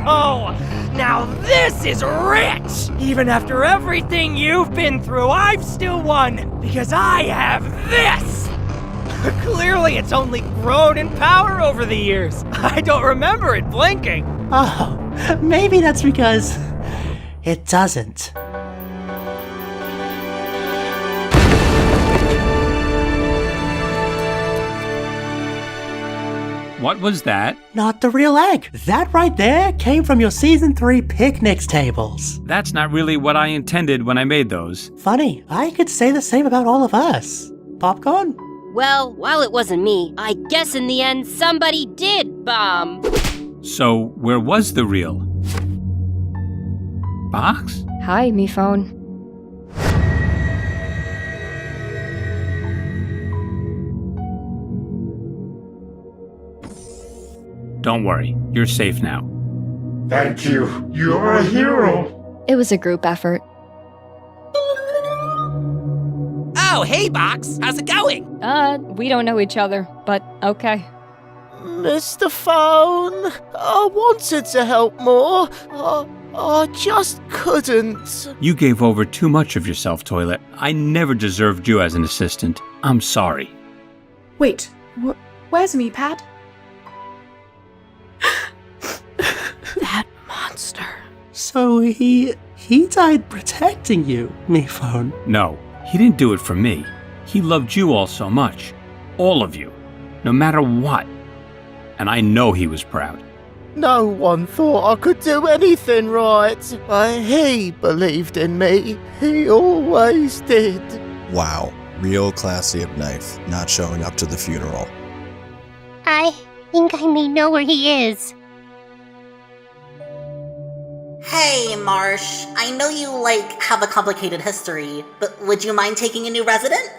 Oh, now this is rich! Even after everything you've been through, I've still won! Because I have this! Clearly, it's only grown in power over the years. I don't remember it blinking. Oh, maybe that's because it doesn't. What was that? Not the real egg. That right there came from your Season 3 picnics tables. That's not really what I intended when I made those. Funny, I could say the same about all of us. Popcorn? Well, while it wasn't me, I guess in the end somebody did bomb. So, where was the real box? Hi, me phone. Don't worry, you're safe now. Thank you. You're a hero. It was a group effort. Oh, hey, Box. How's it going? We don't know each other, but okay. Mr. Phone, I wanted to help more. I just couldn't. You gave over too much of yourself, Toilet. I never deserved you as an assistant. I'm sorry. Wait, where's MePad? That monster. So he died protecting you, me phone. No, he didn't do it for me. He loved you all so much. All of you. No matter what. And I know he was proud. No one thought I could do anything right. But he believed in me. He always did. Wow, real classy of Knife, not showing up to the funeral. I think I may know where he is. Hey, Marsh. I know you, have a complicated history, but would you mind taking a new resident?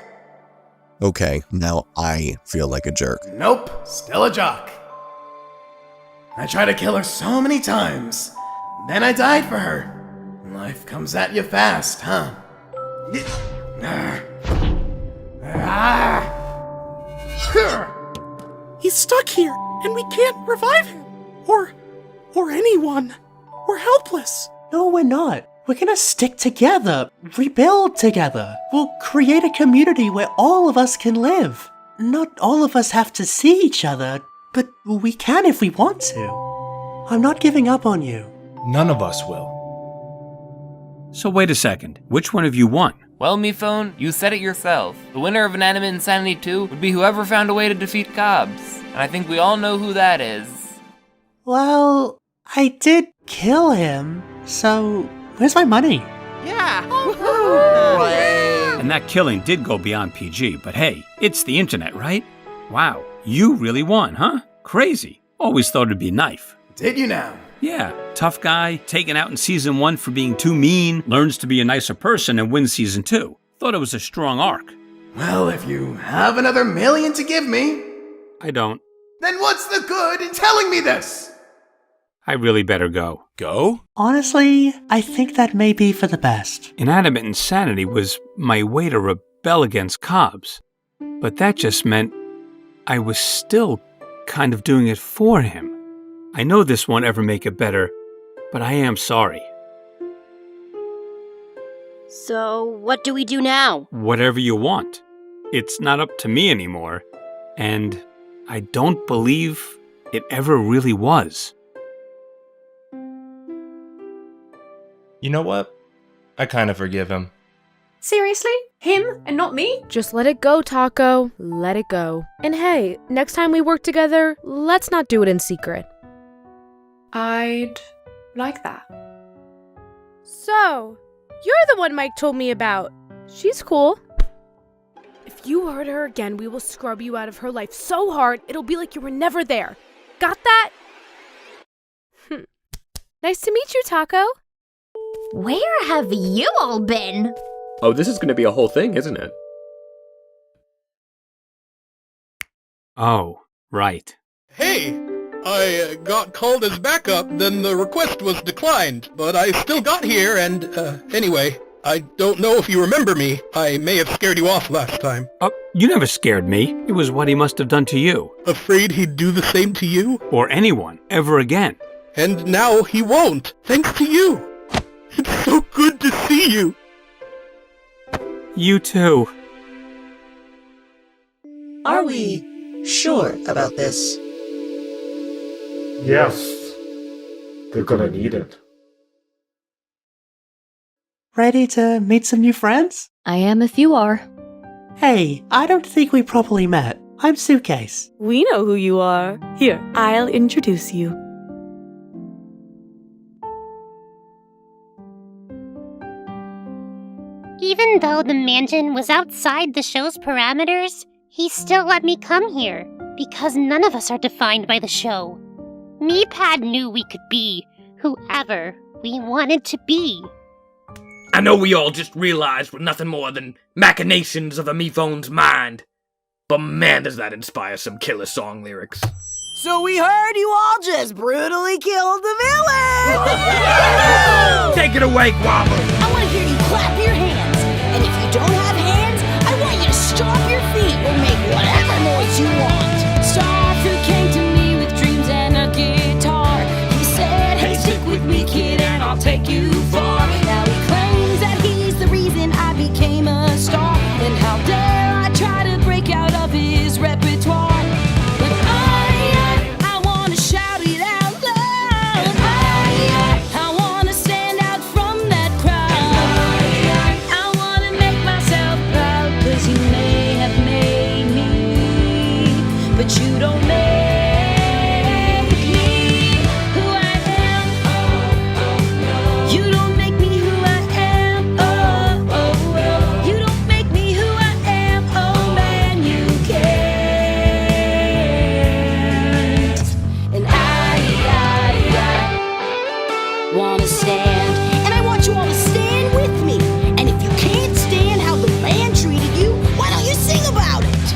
Okay, now I feel like a jerk. Nope, still a jock. I tried to kill her so many times. Then I died for her. Life comes at you fast, huh? He's stuck here, and we can't revive him. Or anyone. We're helpless. No, we're not. We're gonna stick together, rebuild together. We'll create a community where all of us can live. Not all of us have to see each other, but we can if we want to. I'm not giving up on you. None of us will. So wait a second. Which one of you won? Well, me phone, you said it yourself. The winner of Inanimate Insanity 2 would be whoever found a way to defeat Cobbs. And I think we all know who that is. Well, I did kill him, so where's my money? Yeah. And that killing did go beyond PG, but hey, it's the internet, right? Wow, you really won, huh? Crazy. Always thought it'd be Knife. Did you now? Yeah, tough guy, taken out in season 1 for being too mean, learns to be a nicer person and wins season 2. Thought it was a strong arc. Well, if you have another $1 million to give me, I don't. then what's the good in telling me this? I really better go. Go? Honestly, I think that may be for the best. Inanimate Insanity was my way to rebel against Cobbs. But that just meant I was still kind of doing it for him. I know this won't ever make it better, but I am sorry. So, what do we do now? Whatever you want. It's not up to me anymore, and I don't believe it ever really was. You know what? I kind of forgive him. Seriously? Him and not me? Just let it go, Taco. Let it go. And hey, next time we work together, let's not do it in secret. I'd like that. So, you're the one Mike told me about. She's cool. If you hurt her again, we will scrub you out of her life so hard, it'll be like you were never there. Got that? Nice to meet you, Taco. Where have you all been? Oh, this is going to be a whole thing, isn't it? Oh, right. Hey, I got called as backup, then the request was declined, but I still got here and, anyway, I don't know if you remember me. I may have scared you off last time. You never scared me. It was what he must have done to you. Afraid he'd do the same to you? Or anyone, ever again. And now he won't, thanks to you. It's so good to see you. You too. Are we sure about this? Yes. They're gonna need it. Ready to meet some new friends? I am if you are. Hey, I don't think we properly met. I'm Suitcase. We know who you are. Here, I'll introduce you. Even though the mansion was outside the show's parameters, he still let me come here, because none of us are defined by the show. Meepad knew we could be whoever we wanted to be. I know we all just realized we're nothing more than machinations of a Miphone's mind. But man, does that inspire some killer song lyrics. So we heard you all just brutally killed the villain! Take it away, Guava! I want to hear you clap your hands. And if you don't have hands, I want you to stomp your feet or make whatever noise you want. Starfruit came to me with dreams and a guitar. He said, hey, stick with me, kid, and I'll take you far. Now he claims that he's the reason I became a star. And how dare I try to break out of his repertoire. But I wanna shout it out loud. I wanna stand out from that crowd. I wanna make myself proud, 'cause you may have made me, but you don't make me who I am. You don't make me who I am. You don't make me who I am. Oh man, you can't. And I wanna stand, And I want you all to stand with me. And if you can't stand how the band treated you, why don't you sing about it?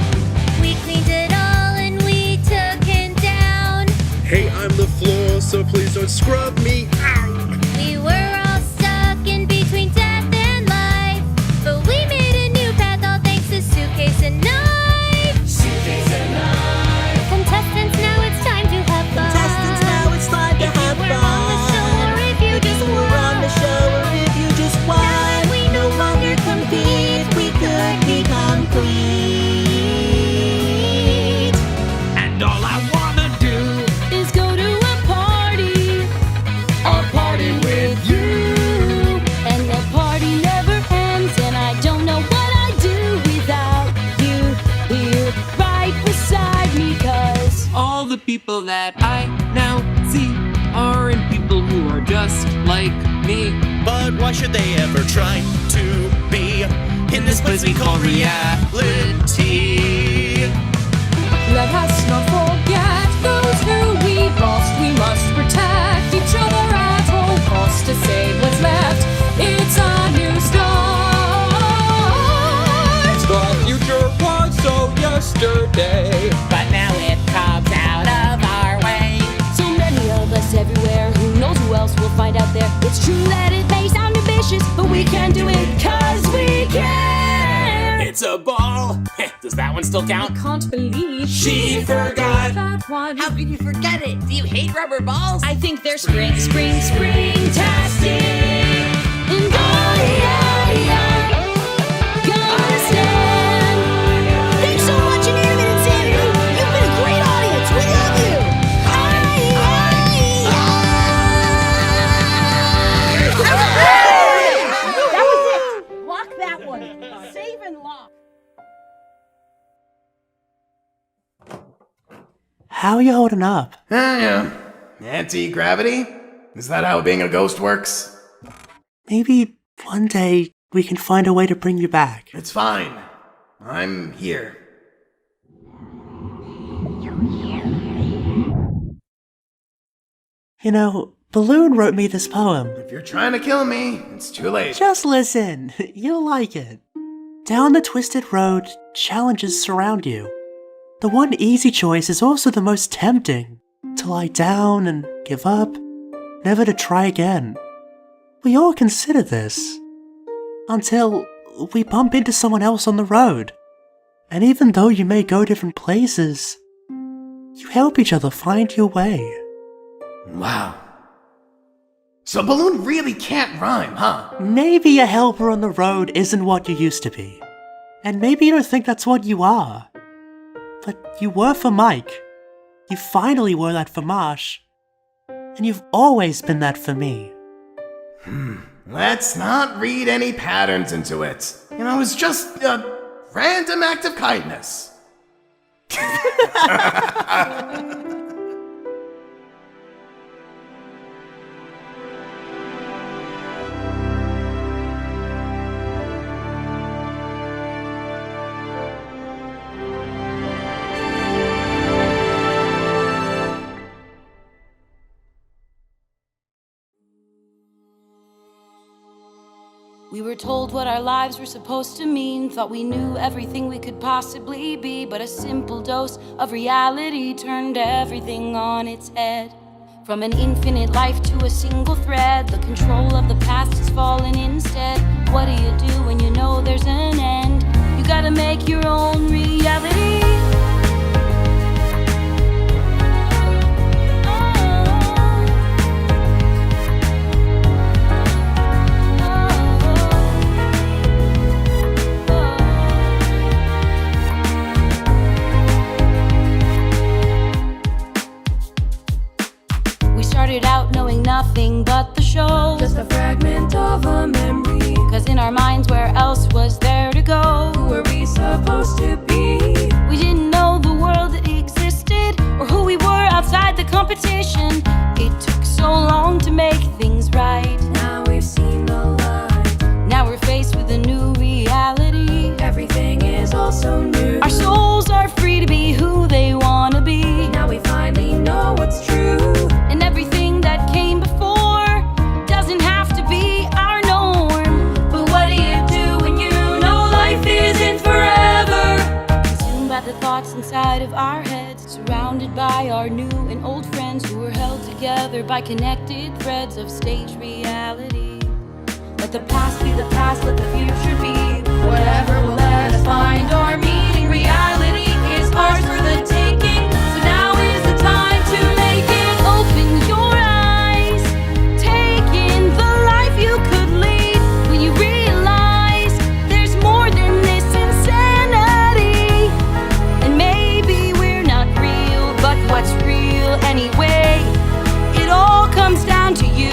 We cleaned it all and we took him down. Hey, I'm the floor, so please don't scrub me out. We were all stuck in between death and life, but we made a new path all thanks to Suitcase and Knife. Suitcase and Knife. Contestants, now it's time to have fun. Contestants, now it's time to have We're fun. on the show, or if you just We're on the show, or if you just won. Now that we no longer compete, we could be complete. And all I wanna do is go to a party with you. And the party never ends, and I don't know what I'd do without you here right beside me, 'cause All the people that I now see are in people who are just like me. But why should they ever try to be in this place we call reality? let us not forget the one still count? I can't believe she forgot that one. How could you forget it? Do you hate rubber balls? I think they're spring-tastic. And gonna stand. Thanks so much, Inanimate Insanity. You've been a great audience. We love you. That was it. Lock that one. Save and lock. How are you holding up? Yeah. Anti-gravity? Is that how being a ghost works? Maybe one day we can find a way to bring you back. It's fine. I'm here. You know, Balloon wrote me this poem. If you're trying to kill me, it's too late. Just listen. You'll like it. Down the twisted road, challenges surround you. The one easy choice is also the most tempting. To lie down and give up, never to try again. We all consider this. Until we bump into someone else on the road. And even though you may go different places, you help each other find your way. Wow. So Balloon really can't rhyme, huh? Maybe a helper on the road isn't what you used to be. And maybe you don't think that's what you are. But you were for Mike. You finally were that for Marsh. And you've always been that for me. Let's not read any patterns into it. You know, it's just a random act of kindness. We were told what our lives were supposed to mean, thought we knew everything we could possibly be, but a simple dose of reality turned everything on its head. From an infinite life to a single thread, the control of the past has fallen instead. What do you do when you know there's an end? You gotta make your own reality. Started out knowing nothing but the show, just a fragment of a memory. Cause in our minds, where else was there to go? Who were we supposed to be? We didn't know the world existed, or who we were outside the competition. It took so long to make things right. Now we've seen the light. Now we're faced with a new reality. Everything is also new. Our souls are free to be who they wanna be. Now we finally know what's true. And everything that came before doesn't have to be our norm. But what do you do when you know life isn't forever? Consumed by the thoughts inside of our heads, surrounded by our new and old friends who were held together by connected threads of stage reality. Let the past be the past, let the future be whatever will let us find our meaning. Reality is ours for the taking, so now is the time to make it. Open your eyes, take in the life you could lead. When you realize there's more than this insanity. And maybe we're not real, but what's real anyway? It all comes down to you.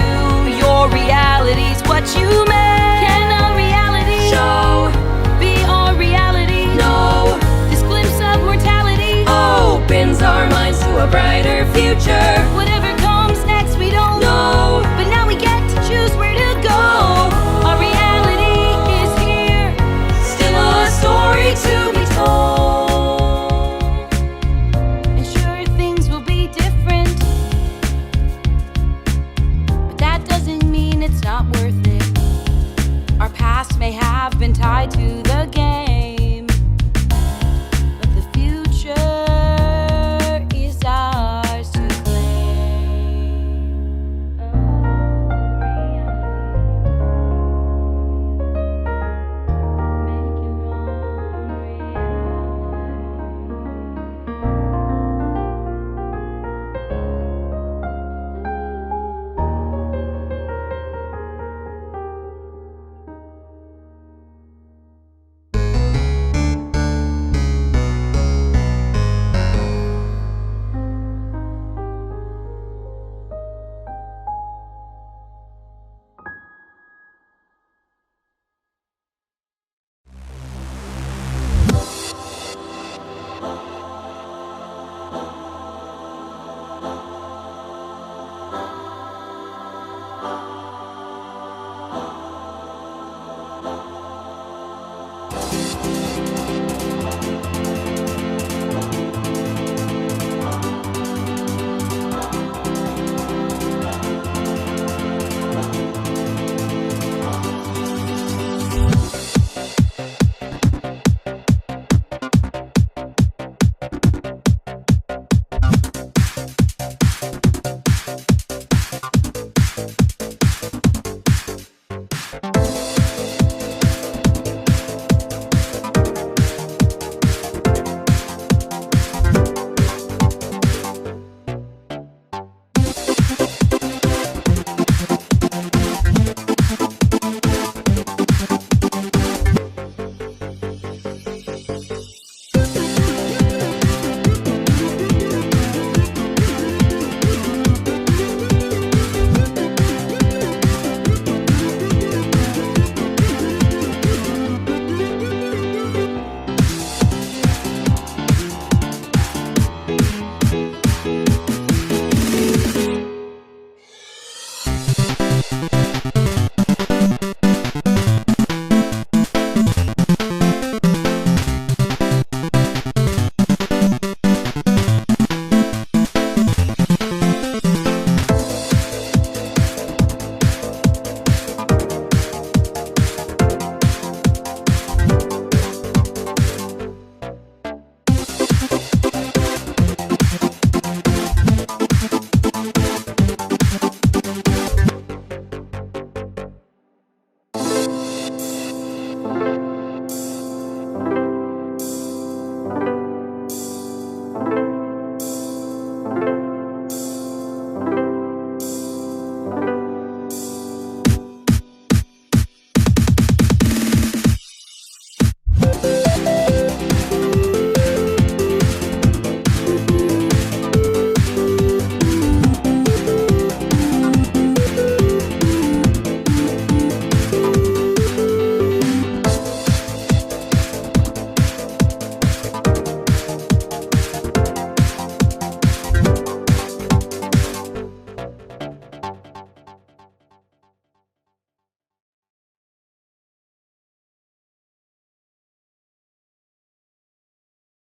Your reality's what you make. Can our reality show be our reality? No. This glimpse of mortality opens our minds to a brighter future. Whatever